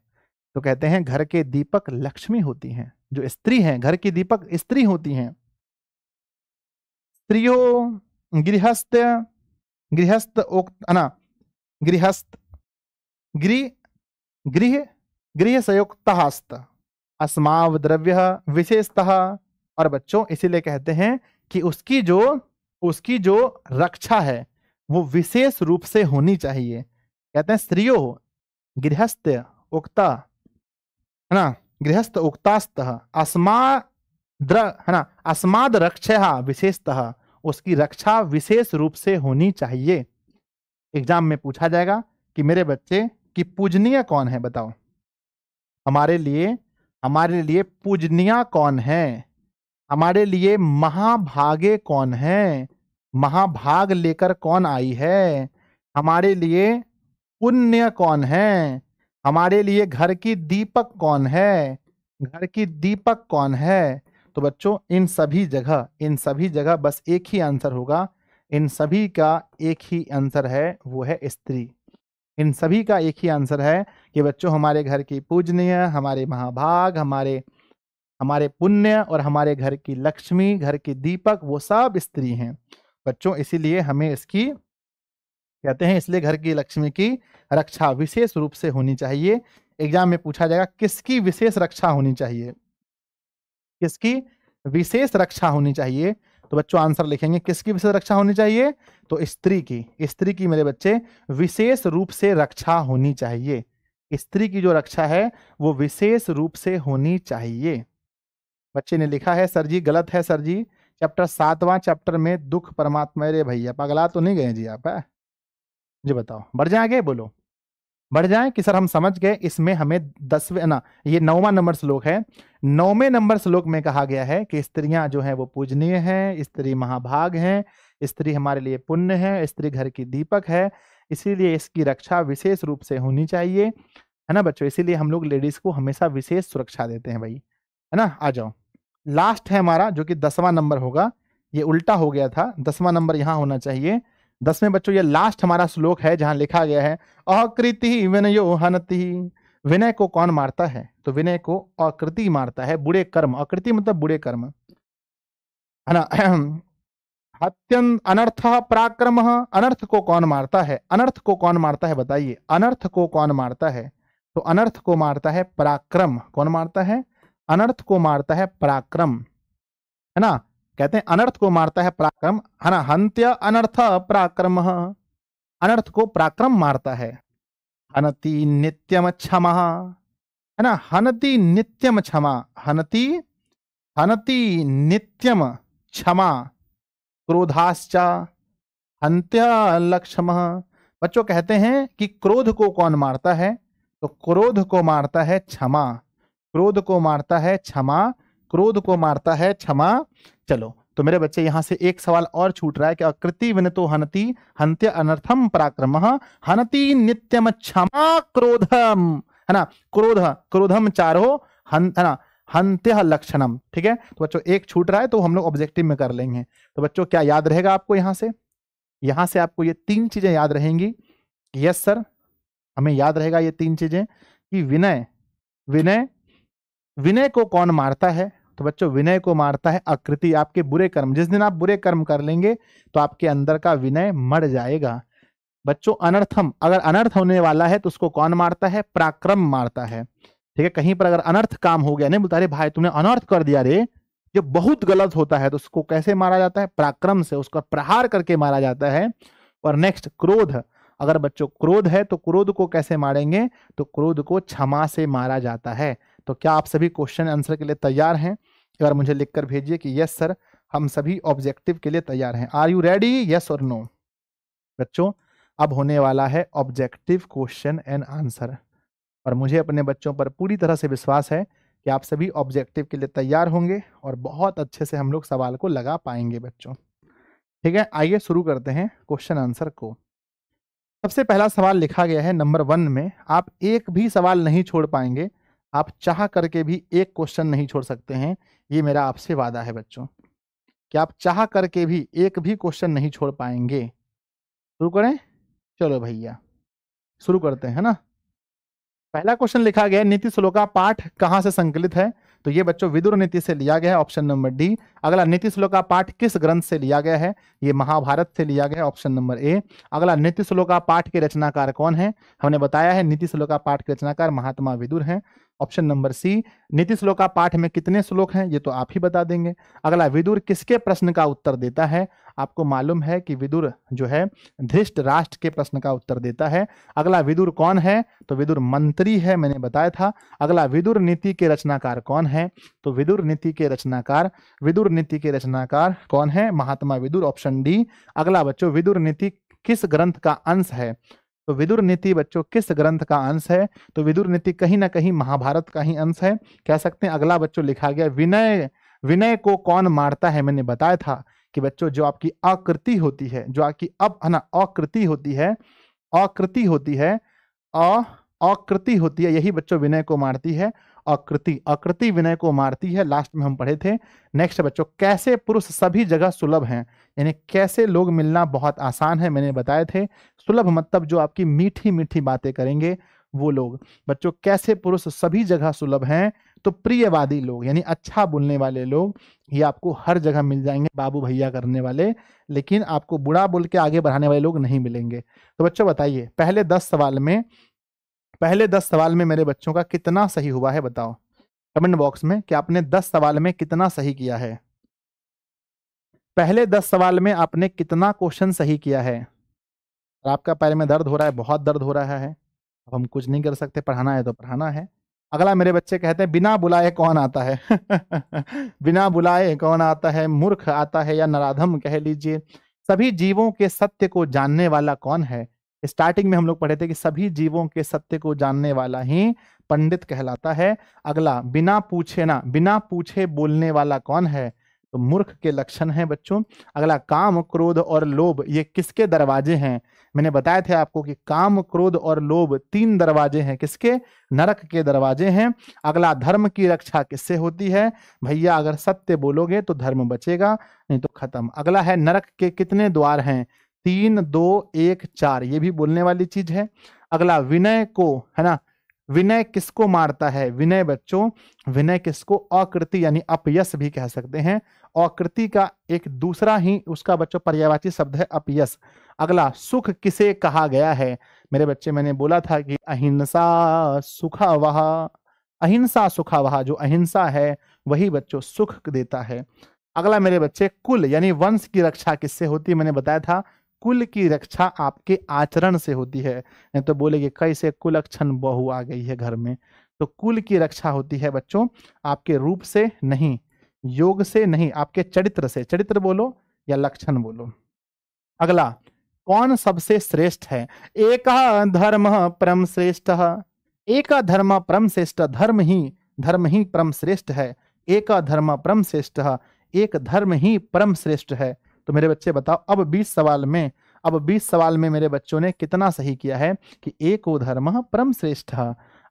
तो कहते हैं घर के दीपक लक्ष्मी होती हैं। जो स्त्री हैं, घर की दीपक स्त्री होती हैं। स्त्रियो गृहस्थ, गृहस्थ उक्त ना, गृहस्थ गृह गृह गृह संयुक्तस्त अस्माव द्रव्य विशेषतः। और बच्चों इसीलिए कहते हैं कि उसकी जो रक्षा है वो विशेष रूप से होनी चाहिए। कहते हैं स्त्रियो गृहस्थ उक्ता है ना, गृहस्थ उक्तास्त अस्माद्र है ना, अस्माद रक्षा विशेषतः, उसकी रक्षा विशेष रूप से होनी चाहिए। एग्जाम में पूछा जाएगा कि मेरे बच्चे कि पूजनीय कौन है, बताओ हमारे लिए पूजनीय कौन है, हमारे लिए महाभागे कौन है, महाभाग लेकर कौन आई है, हमारे लिए पुण्य कौन है, हमारे लिए घर की दीपक कौन है, घर की दीपक कौन है। तो बच्चों इन सभी जगह बस एक ही आंसर होगा, इन सभी का एक ही आंसर है, वो है स्त्री। इन सभी का एक ही आंसर है कि बच्चों हमारे घर की पूजनीय, हमारे महाभाग, हमारे पुण्य और हमारे घर की लक्ष्मी, घर की दीपक, वो सब स्त्री हैं बच्चों। इसीलिए हमें इसकी कहते हैं, इसलिए घर की लक्ष्मी की रक्षा विशेष रूप से होनी चाहिए। एग्जाम में पूछा जाएगा किसकी विशेष रक्षा होनी चाहिए, किसकी विशेष रक्षा होनी चाहिए। तो बच्चों आंसर लिखेंगे किसकी विशेष रक्षा होनी चाहिए, तो स्त्री की मेरे बच्चे विशेष रूप से रक्षा होनी चाहिए। स्त्री की जो रक्षा है वो विशेष रूप से होनी चाहिए। बच्चे ने लिखा है सर जी गलत है सर जी, चैप्टर 7वां चैप्टर में दुख परमात्मा। रे भैया पगला तो नहीं गए जी आप, है जी बताओ, बढ़ जाए आगे, बोलो बढ़ जाए कि सर हम समझ गए। इसमें हमें 10वें ना, ये 9वां नंबर श्लोक है, 9वें नंबर श्लोक में कहा गया है कि स्त्रियां जो है वो पूजनीय हैं, स्त्री महाभाग हैं, स्त्री हमारे लिए पुण्य है, स्त्री घर की दीपक है, इसीलिए इसकी रक्षा विशेष रूप से होनी चाहिए, है ना बच्चों। इसीलिए हम लोग लेडीज को हमेशा विशेष सुरक्षा देते हैं भाई, है ना। आ जाओ, लास्ट है हमारा जो कि 10वां नंबर होगा, ये उल्टा हो गया था, 10वां नंबर यहाँ होना चाहिए। 10वें बच्चों ये लास्ट हमारा श्लोक है जहां लिखा गया है अकृति विनयो हनति। विनय को कौन मारता है, तो विनय को अकृति मारता है, बुरे कर्म, अकृति मतलब बुरे कर्म, है ना। हत्यन अनर्थ पराक्रम, अनर्थ को कौन मारता है, अनर्थ को कौन मारता है बताइए, अनर्थ को कौन मारता है, तो अनर्थ को मारता है पराक्रम। कौन मारता है, अनर्थ को मारता है पराक्रम, है ना। कहते हैं अनर्थ को मारता है पराक्रम, है ना। हंत्य अनर्थ पराक्रम, अनर्थ को पराक्रम मारता है। हनति नित्यम क्षमा, है ना, हनति नित्यम क्षमा, हनति नित्यम क्षमा, क्रोधाश्च हंत्य लक्ष्म। बच्चों कहते हैं कि क्रोध को कौन मारता है, तो क्रोध को मारता है क्षमा, क्रोध को मारता है क्षमा, क्रोध को मारता है क्षमा। चलो तो मेरे बच्चे यहां से एक सवाल और छूट रहा है कि अकृति विनतो हनति हंत्य अनर्थम पराक्रम हनति नित्यम क्षमा क्रोधम, है ना। क्रोधम चारो है ना, हंत्य लक्षणम। ठीक है, तो बच्चों एक छूट रहा है तो हम लोग ऑब्जेक्टिव में कर लेंगे। तो बच्चों क्या याद रहेगा आपको, यहां से आपको ये 3 चीजें याद रहेंगी। यस सर, हमें याद रहेगा ये 3 चीजें कि विनय को कौन मारता है, तो बच्चों विनय को मारता है आकृति, आपके बुरे कर्म। जिस दिन आप बुरे कर्म कर लेंगे तो आपके अंदर का विनय मर जाएगा। बच्चों अनर्थम, अगर अनर्थ होने वाला है तो उसको कौन मारता है, पराक्रम मारता है। ठीक है, कहीं पर अगर अनर्थ काम हो गया, नहीं बोलता अरे भाई तूने अनर्थ कर दिया रे, जो बहुत गलत होता है, तो उसको कैसे मारा जाता है, पराक्रम से, उसका प्रहार करके मारा जाता है। और नेक्स्ट क्रोध, अगर बच्चों क्रोध है तो क्रोध को कैसे मारेंगे, तो क्रोध को क्षमा से मारा जाता है। तो क्या आप सभी क्वेश्चन आंसर के लिए तैयार हैं, एक बार मुझे लिखकर भेजिए कि यस सर हम सभी ऑब्जेक्टिव के लिए तैयार हैं। आर यू रेडी, यस और नो। बच्चों अब होने वाला है ऑब्जेक्टिव क्वेश्चन एंड आंसर, और मुझे अपने बच्चों पर पूरी तरह से विश्वास है कि आप सभी ऑब्जेक्टिव के लिए तैयार होंगे और बहुत अच्छे से हम लोग सवाल को लगा पाएंगे बच्चों। ठीक है, आइए शुरू करते हैं क्वेश्चन आंसर को। सबसे पहला सवाल लिखा गया है नंबर 1 में, आप एक भी सवाल नहीं छोड़ पाएंगे, आप चाह करके भी एक क्वेश्चन नहीं छोड़ सकते हैं, ये मेरा आपसे वादा है बच्चों कि आप चाह करके भी एक भी क्वेश्चन नहीं छोड़ पाएंगे। शुरू करें, चलो भैया शुरू करते हैं ना। पहला क्वेश्चन लिखा गया है नीति श्लोका पाठ कहां से संकलित है, तो ये बच्चों विदुर नीति से लिया गया है, ऑप्शन नंबर डी। अगला नीति श्लोका पाठ किस ग्रंथ से लिया गया है, ये महाभारत से लिया गया है, ऑप्शन नंबर ए। अगला नीति श्लोका पाठ के रचनाकार कौन है, हमने बताया है नीति श्लोका पाठ के रचनाकार महात्मा विदुर हैं, ऑप्शन नंबर सी। नीति श्लोका पाठ में कितने श्लोक हैं, ये तो आप ही बता देंगे। अगला विदुर किसके प्रश्न का उत्तर देता है, आपको मालूम है कि विदुर जो है धृष्ट राष्ट्र के प्रश्न का उत्तर देता है। अगला विदुर कौन है, तो विदुर मंत्री है, मैंने बताया था। अगला विदुर नीति के रचनाकार कौन है, तो विदुर नीति के रचनाकार कौन है, महात्मा विदुर, ऑप्शन डी। अगला बच्चों विदुर नीति किस ग्रंथ का अंश है, तो विदुर नीति बच्चों किस ग्रंथ का अंश है, तो विदुर नीति कहीं ना कहीं महाभारत का ही अंश है, कह सकते हैं। अगला बच्चों लिखा गया विनय को कौन मारता है, मैंने बताया था कि बच्चों जो आपकी आकृति होती है, जो आपकी आकृति होती है, यही बच्चों विनय को मारती है। आकृति विनय को मारती है, लास्ट में हम पढ़े थे। नेक्स्ट बच्चों कैसे पुरुष सभी जगह सुलभ हैं, यानी कैसे लोग मिलना बहुत आसान है, मैंने बताए थे। सुलभ मतलब जो आपकी मीठी मीठी बातें करेंगे वो लोग। बच्चों कैसे पुरुष सभी जगह सुलभ हैं, तो प्रियवादी लोग यानी अच्छा बोलने वाले लोग, ये आपको हर जगह मिल जाएंगे, बाबू भैया करने वाले, लेकिन आपको बुरा बोल के आगे बढ़ाने वाले लोग नहीं मिलेंगे। तो बच्चों बताइए पहले 10 सवाल में मेरे बच्चों का कितना सही हुआ है, बताओ कमेंट बॉक्स में कि आपने 10 सवाल में कितना सही किया है। पहले 10 सवाल में आपने कितना क्वेश्चन सही किया है। आपका पैर में दर्द हो रहा है, बहुत दर्द हो रहा है, अब हम कुछ नहीं कर सकते, पढ़ाना है तो पढ़ाना है। अगला मेरे बच्चे कहते हैं बिना बुलाए कौन आता है बिना बुलाए कौन आता है, मूर्ख आता है या नराधम कह लीजिए। सभी जीवों के सत्य को जानने वाला कौन है, स्टार्टिंग में हम लोग पढ़े थे कि सभी जीवों के सत्य को जानने वाला ही पंडित कहलाता है। अगला बिना पूछे बोलने वाला कौन है, तो मूर्ख के लक्षण है बच्चों। अगला काम क्रोध और लोभ ये किसके दरवाजे हैं, मैंने बताया थे आपको कि काम क्रोध और लोभ 3 दरवाजे हैं, किसके, नरक के दरवाजे हैं। अगला धर्म की रक्षा किससे होती है, भैया अगर सत्य बोलोगे तो धर्म बचेगा, नहीं तो खत्म। अगला है नरक के कितने द्वार हैं, 3 2 1 4, ये भी बोलने वाली चीज है। अगला विनय को है ना, विनय किसको मारता है, विनय बच्चों विनय किसको, आकृति यानी अपयश भी कह सकते हैं। आकृति का एक दूसरा ही उसका बच्चों पर्यायवाची शब्द है अपयश। अगला सुख किसे कहा गया है, मेरे बच्चे मैंने बोला था कि अहिंसा सुखावह, जो अहिंसा है वही बच्चों सुख देता है। अगला मेरे बच्चे कुल यानी वंश की रक्षा किससे होती है, मैंने बताया था कुल की रक्षा आपके आचरण से होती है, नहीं तो बोलेंगे कैसे कुलक्षण बहू आ गई है घर में। तो कुल की रक्षा होती है बच्चों आपके रूप से नहीं, योग से नहीं, आपके चरित्र से, चरित्र बोलो या लक्षण बोलो। अगला कौन सबसे श्रेष्ठ है, एक धर्म परम श्रेष्ठ, एक धर्म परम श्रेष्ठ, धर्म ही परम श्रेष्ठ है, एक धर्म परम श्रेष्ठ, एक धर्म ही परम श्रेष्ठ है। तो मेरे बच्चे बताओ अब 20 सवाल में मेरे बच्चों ने कितना सही किया है कि एको धर्म परम श्रेष्ठ।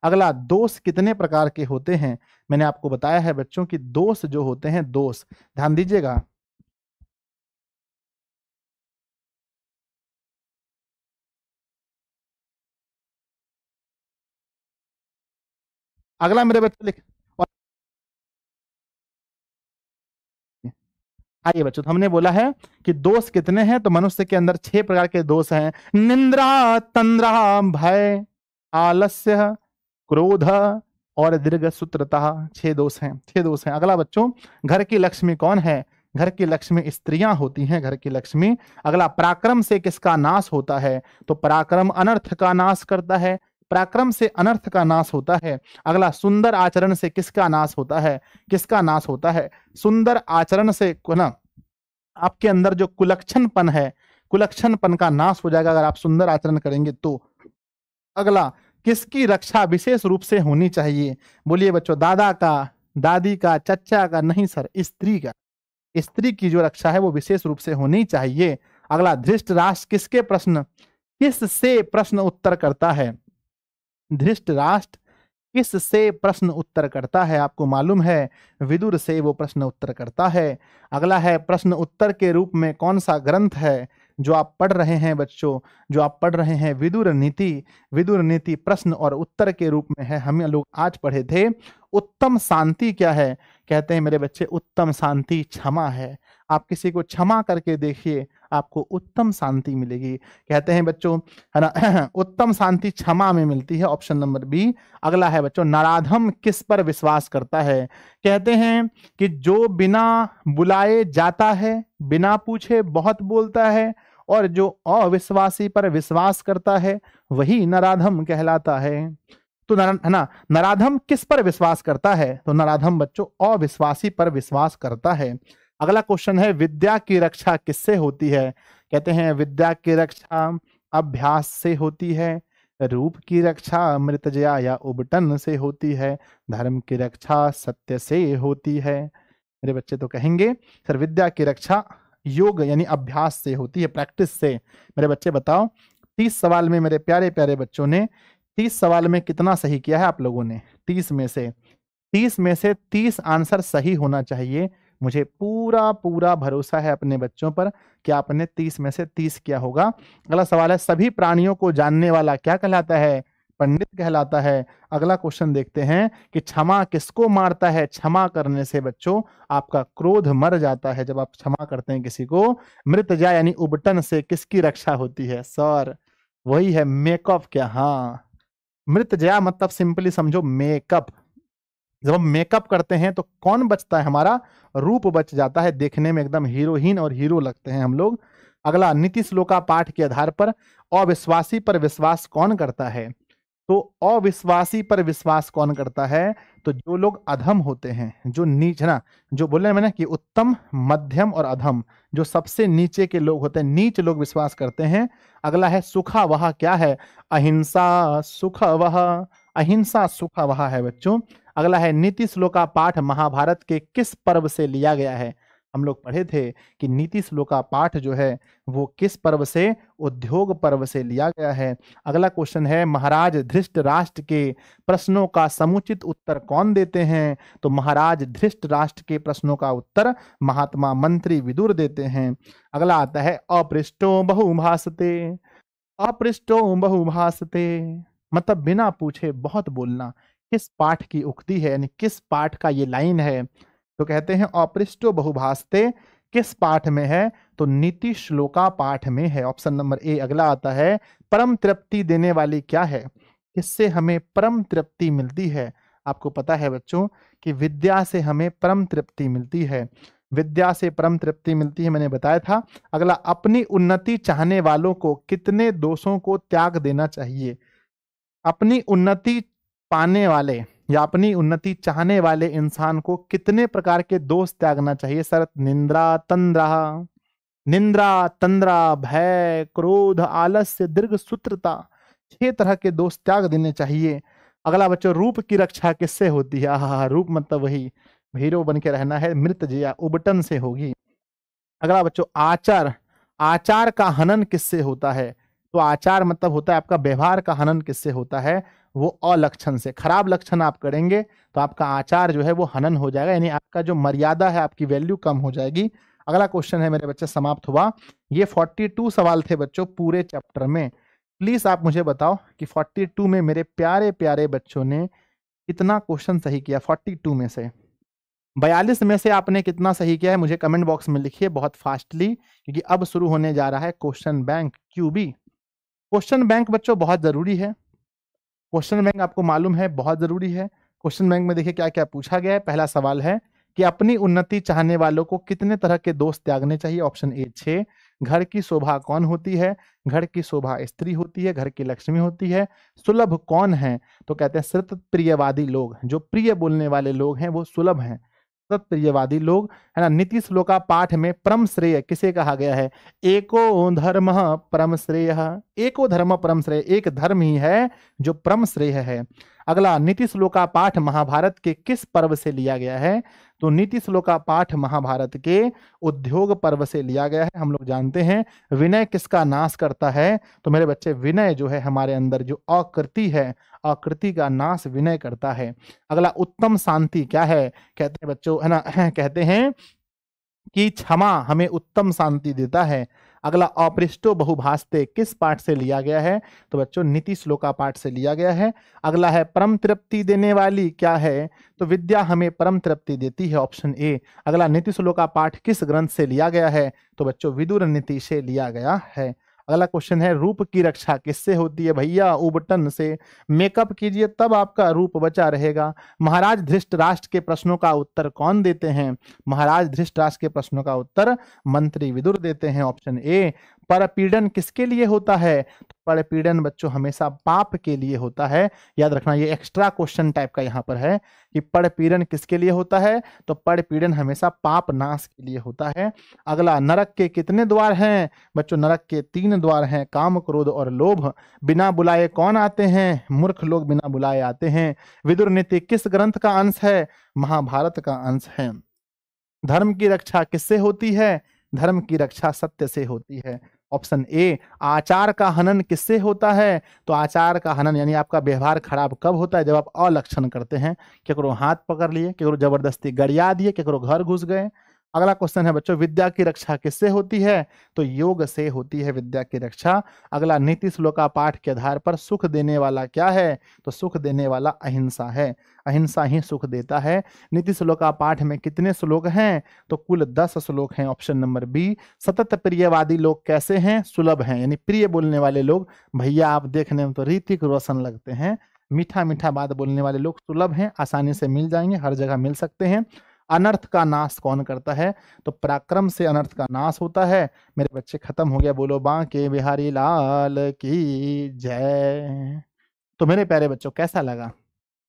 अगला दोष कितने प्रकार के होते हैं, मैंने आपको बताया है बच्चों कि दोष जो होते हैं, दोष ध्यान दीजिएगा। अगला मेरे बच्चे लिख, आइए बच्चों तो हमने बोला है कि दोष कितने हैं, तो मनुष्य के अंदर 6 प्रकार के दोष हैं, निंद्रा तंद्रा भय आलस्य क्रोध और दीर्घ सूत्रता, 6 दोष हैं। अगला बच्चों घर की लक्ष्मी कौन है, घर की लक्ष्मी स्त्रियां होती हैं, घर की लक्ष्मी। अगला पराक्रम से किसका नाश होता है, तो पराक्रम अनर्थ का नाश करता है, पराक्रम से अनर्थ का नाश होता है। अगला सुंदर आचरण से किसका नाश होता है, सुंदर आचरण से ना आपके अंदर जो कुलक्षणपन है, कुलक्षणपन का नाश हो जाएगा अगर आप सुंदर आचरण करेंगे तो। अगला किसकी रक्षा विशेष रूप से होनी चाहिए, बोलिए बच्चों, दादा का, दादी का, चचा का, नहीं सर, स्त्री का, स्त्री की जो रक्षा है वो विशेष रूप से होनी चाहिए। अगला धृष्ट राष्ट्र किससे प्रश्न उत्तर करता है, धृष्ट राष्ट्र किससे प्रश्न उत्तर करता है, आपको मालूम है विदुर से वो प्रश्न उत्तर करता है। अगला है प्रश्न उत्तर के रूप में कौन सा ग्रंथ है, जो आप पढ़ रहे हैं बच्चों, जो आप पढ़ रहे हैं विदुर नीति प्रश्न और उत्तर के रूप में है। हम लोग आज पढ़े थे उत्तम शांति क्या है। कहते हैं मेरे बच्चे उत्तम शांति क्षमा है। आप किसी को क्षमा करके देखिए, आपको उत्तम शांति मिलेगी। कहते हैं बच्चों, है ना, उत्तम शांति क्षमा में मिलती है, ऑप्शन नंबर बी। अगला है बच्चों, नराधम किस पर विश्वास करता है। कहते हैं कि जो बिना बुलाए जाता है, बिना पूछे बहुत बोलता है, और जो अविश्वासी पर विश्वास करता है वही नराधम कहलाता है। तो है ना, नराधम किस पर विश्वास करता है, तो नराधम बच्चों अविश्वासी पर विश्वास करता है। अगला क्वेश्चन है, विद्या की रक्षा किससे होती है। कहते हैं विद्या की रक्षा अभ्यास से होती है, रूप की रक्षा मृतजया या उबटन से होती है, धर्म की रक्षा सत्य से होती है। मेरे बच्चे तो कहेंगे सर विद्या की रक्षा योग यानी अभ्यास से होती है, प्रैक्टिस से। मेरे बच्चे बताओ 30 सवाल में मेरे प्यारे प्यारे बच्चों ने 30 सवाल में कितना सही किया है आप लोगों ने। 30 में से 30 आंसर सही होना चाहिए। मुझे पूरा पूरा भरोसा है अपने बच्चों पर कि आपने 30 में से 30 किया होगा। अगला सवाल है, सभी प्राणियों को जानने वाला क्या कहलाता है, पंडित कहलाता है। अगला क्वेश्चन देखते हैं कि क्षमा किसको मारता है। क्षमा करने से बच्चों आपका क्रोध मर जाता है। जब आप क्षमा करते हैं किसी को, मृतजया यानी उबटन से किसकी रक्षा होती है सर, वही है मेकअप। क्या, हाँ, मृतजया मतलब सिंपली समझो मेकअप। जब हम मेकअप करते हैं तो कौन बचता है, हमारा रूप बच जाता है, देखने में एकदम हीरोइन और हीरो लगते हैं हम लोग। अगला, नीति श्लोका पाठ के आधार पर अविश्वासी पर विश्वास कौन करता है। तो अविश्वासी पर विश्वास कौन करता है, तो जो लोग अधम होते हैं, जो नीच, है ना, जो बोले मैंने कि उत्तम मध्यम और अधम, जो सबसे नीचे के लोग होते हैं, नीच लोग विश्वास करते हैं। अगला है सुखा वह क्या है, अहिंसा सुख वह, अहिंसा सुख वह है बच्चों। अगला है नीति श्लोका पाठ महाभारत के किस पर्व से लिया गया है। हम लोग पढ़े थे कि नीति श्लोका पाठ जो है वो किस पर्व से, उद्योग पर्व से लिया गया है। अगला क्वेश्चन है, महाराज धृष्टराष्ट्र के प्रश्नों का समुचित उत्तर कौन देते हैं। तो महाराज धृष्टराष्ट्र के प्रश्नों का उत्तर महात्मा मंत्री विदुर देते हैं। अगला आता है, अपृष्टो बहुभाषते, अपृष्टो बहुभाषते मतलब बिना पूछे बहुत बोलना। किस पाठ की उक्ति है, यानी किस पाठ का ये लाइन है। तो कहते हैं अपृष्टो बहुभाषते किस पाठ में है, तो नीति श्लोका पाठ में है, ऑप्शन नंबर ए। अगला आता है, परम तृप्ति देने वाली क्या है, किससे हमें परम तृप्ति मिलती है। आपको पता है बच्चों कि विद्या से हमें परम तृप्ति मिलती है, विद्या से परम तृप्ति मिलती है, मैंने बताया था। अगला, अपनी उन्नति चाहने वालों को कितने दोषों को त्याग देना चाहिए। अपनी उन्नति पाने वाले या अपनी उन्नति चाहने वाले इंसान को कितने प्रकार के दोष त्यागना चाहिए सर। निंद्रा तंद्रा भय क्रोध आलस्य दीर्घ सूत्रता, 6 तरह के दोष त्याग देने चाहिए। अगला बच्चों, रूप की रक्षा किससे होती है। हाँ, रूप मतलब वही हीरो बन के रहना है, मृतजया उबटन से होगी। अगला बच्चों, आचार का हनन किससे होता है। तो आचार मतलब होता है आपका व्यवहार का हनन किससे होता है, वो अलक्षण से। खराब लक्षण आप करेंगे तो आपका आचार जो है वो हनन हो जाएगा, यानी आपका जो मर्यादा है, आपकी वैल्यू कम हो जाएगी। अगला क्वेश्चन है मेरे बच्चे, समाप्त हुआ। ये 42 सवाल थे बच्चों पूरे चैप्टर में। प्लीज आप मुझे बताओ कि 42 में मेरे प्यारे प्यारे बच्चों ने कितना क्वेश्चन सही किया। 42 में से 42 में से आपने कितना सही किया है, मुझे कमेंट बॉक्स में लिखिए बहुत फास्टली, क्योंकि अब शुरू होने जा रहा है question bank QB। Question bank बच्चों बहुत जरूरी है, क्वेश्चन बैंक आपको मालूम है बहुत जरूरी है। क्वेश्चन बैंक में देखिए क्या क्या पूछा गया है। पहला सवाल है कि अपनी उन्नति चाहने वालों को कितने तरह के दोष त्यागने चाहिए, ऑप्शन ए 6। घर की शोभा कौन होती है, घर की शोभा स्त्री होती है, घर की लक्ष्मी होती है। सुलभ कौन है, तो कहते हैं सतत प्रियवादी लोग, जो प्रिय बोलने वाले लोग हैं वो सुलभ हैं, सतत प्रियवादी लोग, है ना। नीति श्लोका पाठ में परम श्रेय किसे कहा गया है, एको धर्म परम श्रेय, एको धर्म परम श्रेय, एक धर्म ही है जो परम श्रेय है। अगला, नीति श्लोका पाठ महाभारत के किस पर्व से लिया गया है, तो नीति श्लोका पाठ महाभारत के उद्योग पर्व से लिया गया है। हम लोग जानते हैं विनय किसका नाश करता है, तो मेरे बच्चे विनय जो है हमारे अंदर जो आकृति है, आकृति का नाश विनय करता है। अगला, उत्तम शांति क्या है, कहते हैं बच्चों, है ना, कहते हैं कि क्षमा हमें उत्तम शांति देता है। अगला अपृष्टो बहुभास्ते किस पाठ से लिया गया है? तो बच्चों नीति श्लोका पाठ से लिया गया है। अगला है परम तृप्ति देने वाली क्या है? तो विद्या हमें परम तृप्ति देती है, ऑप्शन ए। अगला नीति श्लोका पाठ किस ग्रंथ से लिया गया है? तो बच्चों विदुर नीति से लिया गया है। अगला क्वेश्चन है रूप की रक्षा किससे होती है? भैया उबटन से। मेकअप कीजिए तब आपका रूप बचा रहेगा। महाराज धृतराष्ट्र के प्रश्नों का उत्तर कौन देते हैं? महाराज धृतराष्ट्र के प्रश्नों का उत्तर मंत्री विदुर देते हैं, ऑप्शन ए। परपीड़न किसके लिए होता है? तो परपीड़न बच्चों हमेशा पाप के लिए होता है। याद रखना, ये एक्स्ट्रा क्वेश्चन टाइप का यहाँ पर है कि परपीड़न किसके लिए होता है? तो परपीड़न हमेशा पाप नाश के लिए होता है। अगला नरक के कितने द्वार हैं? बच्चों नरक के 3 द्वार हैं, काम, क्रोध और लोभ। बिना बुलाए कौन आते हैं? मूर्ख लोग बिना बुलाए आते हैं। विदुर नीति किस ग्रंथ का अंश है? महाभारत का अंश है। धर्म की रक्षा किससे होती है? धर्म की रक्षा सत्य से होती है, ऑप्शन ए। आचार का हनन किससे होता है? तो आचार का हनन यानी आपका व्यवहार खराब कब होता है? जब आप अलक्षण करते हैं, केकरो हाथ पकड़ लिए, केकरो जबरदस्ती गरिया दिए, केकरो घर घुस गए। अगला क्वेश्चन है बच्चों विद्या की रक्षा किससे होती है? तो योग से होती है विद्या की रक्षा। अगला नीति श्लोका पाठ के आधार पर सुख देने वाला क्या है? तो सुख देने वाला अहिंसा है। अहिंसा ही सुख देता है। नीति श्लोका पाठ में कितने श्लोक हैं? तो कुल 10 श्लोक हैं, ऑप्शन नंबर बी। सतत प्रियवादी लोग कैसे हैं? सुलभ हैं, यानी प्रिय बोलने वाले लोग। भैया आप देखने में तो ऋतिक रोशन लगते हैं। मीठा मीठा बात बोलने वाले लोग सुलभ हैं, आसानी से मिल जाएंगे, हर जगह मिल सकते हैं। अनर्थ का नाश कौन करता है? तो पराक्रम से अनर्थ का नाश होता है। मेरे बच्चे खत्म हो गया, बोलो बांके बिहारी लाल की जय। तो मेरे प्यारे बच्चों कैसा लगा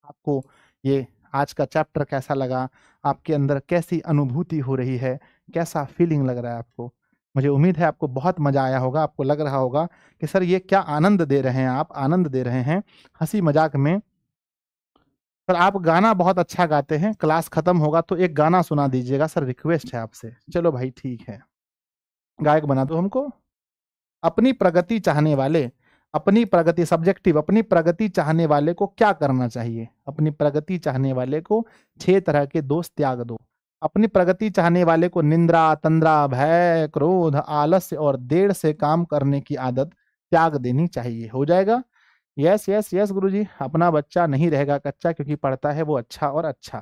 आपको ये आज का चैप्टर? कैसा लगा? आपके अंदर कैसी अनुभूति हो रही है? कैसा फीलिंग लग रहा है आपको? मुझे उम्मीद है आपको बहुत मजा आया होगा। आपको लग रहा होगा कि सर ये क्या आनंद दे रहे हैं, आप आनंद दे रहे हैं हंसी मजाक में। सर आप गाना बहुत अच्छा गाते हैं, क्लास खत्म होगा तो एक गाना सुना दीजिएगा सर, रिक्वेस्ट है आपसे। चलो भाई ठीक है, गायक बना दो हमको। अपनी प्रगति चाहने वाले, अपनी प्रगति सब्जेक्टिव, अपनी प्रगति चाहने वाले को क्या करना चाहिए? अपनी प्रगति चाहने वाले को 6 तरह के दोष त्याग दो। अपनी प्रगति चाहने वाले को निंद्रा, तंद्रा, भय, क्रोध, आलस्य और देर से काम करने की आदत त्याग देनी चाहिए। हो जाएगा? यस यस यस गुरुजी, अपना बच्चा नहीं रहेगा कच्चा क्योंकि पढ़ता है वो अच्छा और अच्छा।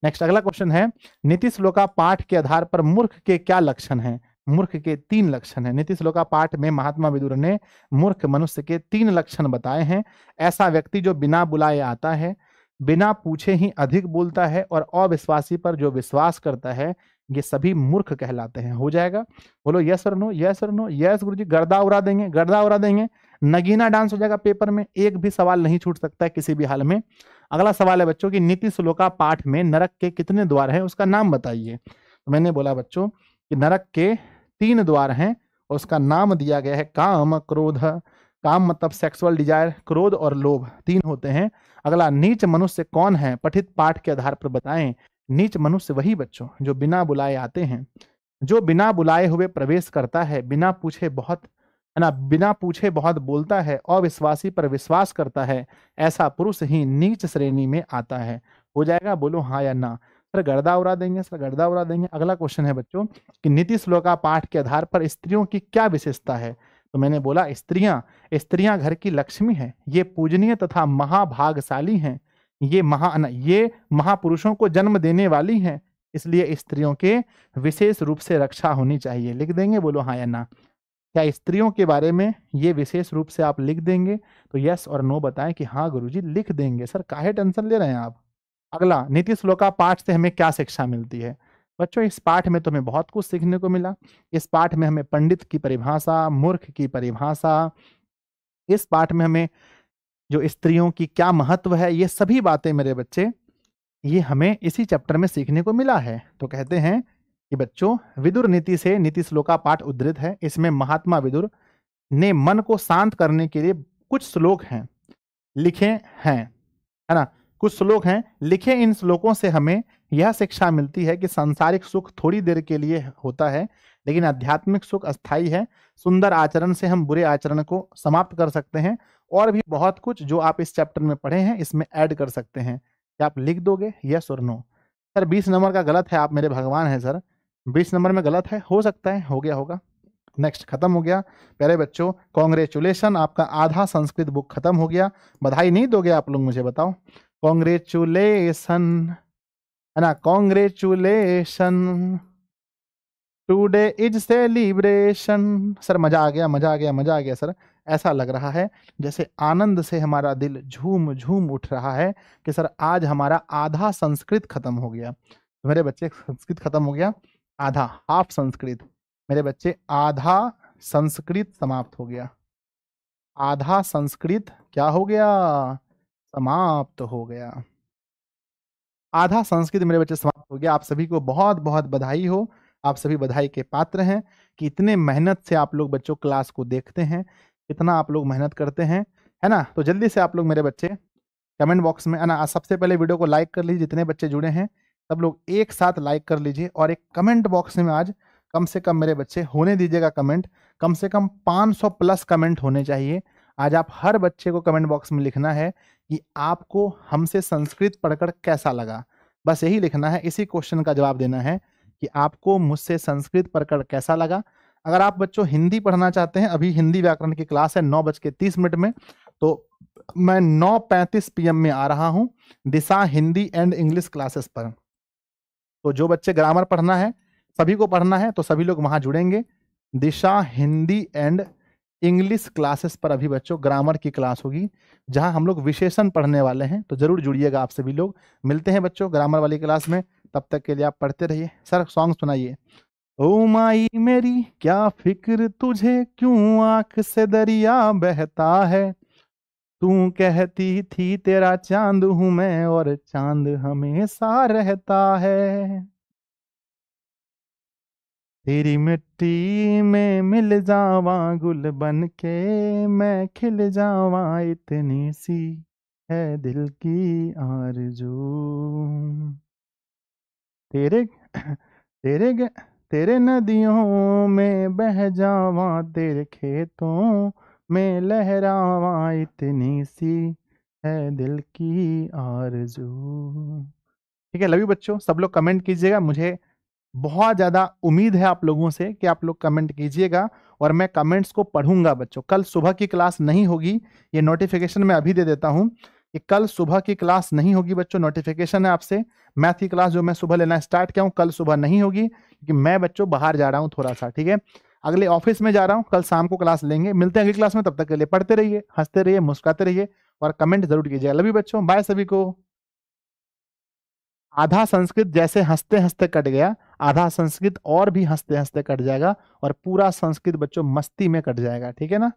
नेक्स्ट अगला क्वेश्चन है नीति श्लोका पाठ के आधार पर मूर्ख के क्या लक्षण हैं? मूर्ख के 3 लक्षण हैं। नीति श्लोका पाठ में महात्मा विदुर ने मूर्ख मनुष्य के 3 लक्षण बताए हैं। ऐसा व्यक्ति जो बिना बुलाए आता है, बिना पूछे ही अधिक बोलता है और अविश्वासी पर जो विश्वास करता है, ये सभी मूर्ख कहलाते हैं। हो जाएगा? बोलो यस और नो, यस और नो। यस गुरुजी, गर्दा उड़ा देंगे, गर्दा उड़ा देंगे। नगीना डांस हो जाएगा पेपर में, एक भी सवाल नहीं छूट सकता है किसी भी हाल में। अगला सवाल है बच्चों की नीति श्लोका पाठ में नरक के कितने द्वार हैं, उसका नाम बताइए। तो मैंने बोला बच्चों कि नरक के 3 द्वार हैं और उसका नाम दिया गया है काम, क्रोध। काम मतलब सेक्सुअल डिजायर, क्रोध और लोभ 3 होते हैं। अगला नीच मनुष्य कौन है? पठित पाठ के आधार पर बताएं। नीच मनुष्य वही बच्चों जो बिना बुलाए आते हैं, जो बिना बुलाए हुए प्रवेश करता है, बिना पूछे बहुत है ना, बिना पूछे बहुत बोलता है, अविश्वासी पर विश्वास करता है, ऐसा पुरुष ही नीच श्रेणी में आता है। हो जाएगा? बोलो हाँ या ना। सर गर्दा उड़ा देंगे, सर गर्दा उड़ा देंगे। अगला क्वेश्चन है बच्चों कि नीति श्लोका पाठ के आधार पर स्त्रियों की क्या विशेषता है? तो मैंने बोला स्त्रियां घर की लक्ष्मी है, ये पूजनीय तथा महाभागशाली हैं, ये महापुरुषों को जन्म देने वाली हैं, इसलिए स्त्रियों के विशेष रूप से रक्षा होनी चाहिए। लिख देंगे? बोलो हाँ या ना। क्या स्त्रियों के बारे में ये विशेष रूप से आप लिख देंगे? तो यस और नो बताएं कि हाँ गुरुजी लिख देंगे। सर काहे टेंशन ले रहे हैं आप? अगला नीति श्लोका पाठ से हमें क्या शिक्षा मिलती है? बच्चों इस पाठ में तुम्हें बहुत कुछ सीखने को मिला। इस पाठ में हमें पंडित की परिभाषा, मूर्ख की परिभाषा, इस पाठ में हमें जो स्त्रियों की क्या महत्व है, ये सभी बातें मेरे बच्चे ये हमें इसी चैप्टर में सीखने को मिला है। तो कहते हैं कि बच्चों विदुर नीति से नीति श्लोका पाठ उद्धृत है। इसमें महात्मा विदुर ने मन को शांत करने के लिए कुछ श्लोक हैं लिखे हैं, है ना, कुछ श्लोक हैं लिखे। इन श्लोकों से हमें यह शिक्षा मिलती है कि सांसारिक सुख थोड़ी देर के लिए होता है, लेकिन आध्यात्मिक सुख अस्थायी है। सुंदर आचरण से हम बुरे आचरण को समाप्त कर सकते हैं। और भी बहुत कुछ जो आप इस चैप्टर में पढ़े हैं इसमें ऐड कर सकते हैं। क्या आप लिख दोगे यस और नो? सर 20 नंबर का गलत है, आप मेरे भगवान हैं सर, 20 नंबर में गलत है। हो सकता है हो गया होगा। नेक्स्ट, खत्म हो गया प्यारे बच्चों। कॉन्ग्रेचुलेशन, आपका आधा संस्कृत बुक खत्म हो गया। बधाई नहीं दोगे आप लोग, मुझे बताओ। कॉन्ग्रेचुलेशन, है ना, congratulation, today is celebration. Sir मजा आ गया, मजा आ गया, मजा आ गया सर। ऐसा लग रहा है जैसे आनंद से हमारा दिल झूम झूम उठ रहा है कि सर आज हमारा आधा संस्कृत खत्म हो गया। तो मेरे बच्चे संस्कृत खत्म हो गया, आधा, हाफ संस्कृत। मेरे बच्चे आधा संस्कृत समाप्त हो गया, आधा संस्कृत क्या हो गया, समाप्त हो गया। आधा संस्कृत मेरे बच्चे समाप्त हो गया। आप सभी को बहुत बहुत बधाई हो, आप सभी बधाई के पात्र हैं कि इतने मेहनत से आप लोग बच्चों क्लास को देखते हैं, इतना आप लोग मेहनत करते हैं, है ना। तो जल्दी से आप लोग मेरे बच्चे कमेंट बॉक्स में, है ना, सबसे पहले वीडियो को लाइक कर लीजिए, जितने बच्चे जुड़े हैं सब लोग एक साथ लाइक कर लीजिए, और एक कमेंट बॉक्स में आज कम से कम मेरे बच्चे होने दीजिएगा कमेंट, कम से कम 500 प्लस कमेंट होने चाहिए। आज आप हर बच्चे को कमेंट बॉक्स में लिखना है कि आपको हमसे संस्कृत पढ़कर कैसा लगा, बस यही लिखना है, इसी क्वेश्चन का जवाब देना है कि आपको मुझसे संस्कृत पढ़कर कैसा लगा। अगर आप बच्चों हिंदी पढ़ना चाहते हैं, अभी हिंदी व्याकरण की क्लास है 9:30 में, तो मैं 9:35 PM में आ रहा हूं दिशा हिंदी एंड इंग्लिश क्लासेस पर। तो जो बच्चे ग्रामर पढ़ना है, सभी को पढ़ना है, तो सभी लोग वहां जुड़ेंगे। दिशा हिंदी एंड इंग्लिश क्लासेस पर अभी बच्चों ग्रामर की क्लास होगी, जहां हम लोग विशेषण पढ़ने वाले हैं, तो जरूर जुड़िएगा आप सभी लोग। मिलते हैं बच्चों ग्रामर वाली क्लास में, तब तक के लिए आप पढ़ते रहिए। सर सॉन्ग सुनाइए। ओ माई मेरी क्या फिक्र तुझे, क्यों आंख से दरिया बहता है, तू कहती थी तेरा चांद हूं मैं, और चांद हमेशा रहता है, तेरी मिट्टी में मिल जावा गुल बन के, मैं खिल जावा, इतनी सी है दिल की आरज़ू, तेरे तेरे तेरे नदियों में बह जावा, तेरे खेतों में लहरावा, इतनी सी है दिल की आरज़ू। ठीक है, लव यू बच्चों, सब लोग कमेंट कीजिएगा, मुझे बहुत ज़्यादा उम्मीद है आप लोगों से कि आप लोग कमेंट कीजिएगा, और मैं कमेंट्स को पढ़ूंगा बच्चों। कल सुबह की क्लास नहीं होगी, ये नोटिफिकेशन मैं अभी दे देता हूं कि कल सुबह की क्लास नहीं होगी बच्चों, नोटिफिकेशन है आपसे। मैथ की क्लास जो मैं सुबह लेना स्टार्ट किया हूं, कल सुबह नहीं होगी, क्योंकि मैं बच्चों बाहर जा रहा हूं थोड़ा सा, ठीक है, अगले ऑफिस में जा रहा हूं, कल शाम को क्लास लेंगे। मिलते हैं अगली क्लास में, तब तक के लिए पढ़ते रहिए, हंसते रहिए, मुस्कुराते रहिए, और कमेंट जरूर कीजिएगा। लव यू बच्चों, बाय सभी को। आधा संस्कृत जैसे हंसते हंसते कट गया, आधा संस्कृत और भी हंसते हंसते कट जाएगा, और पूरा संस्कृत बच्चों मस्ती में कट जाएगा, ठीक है ना।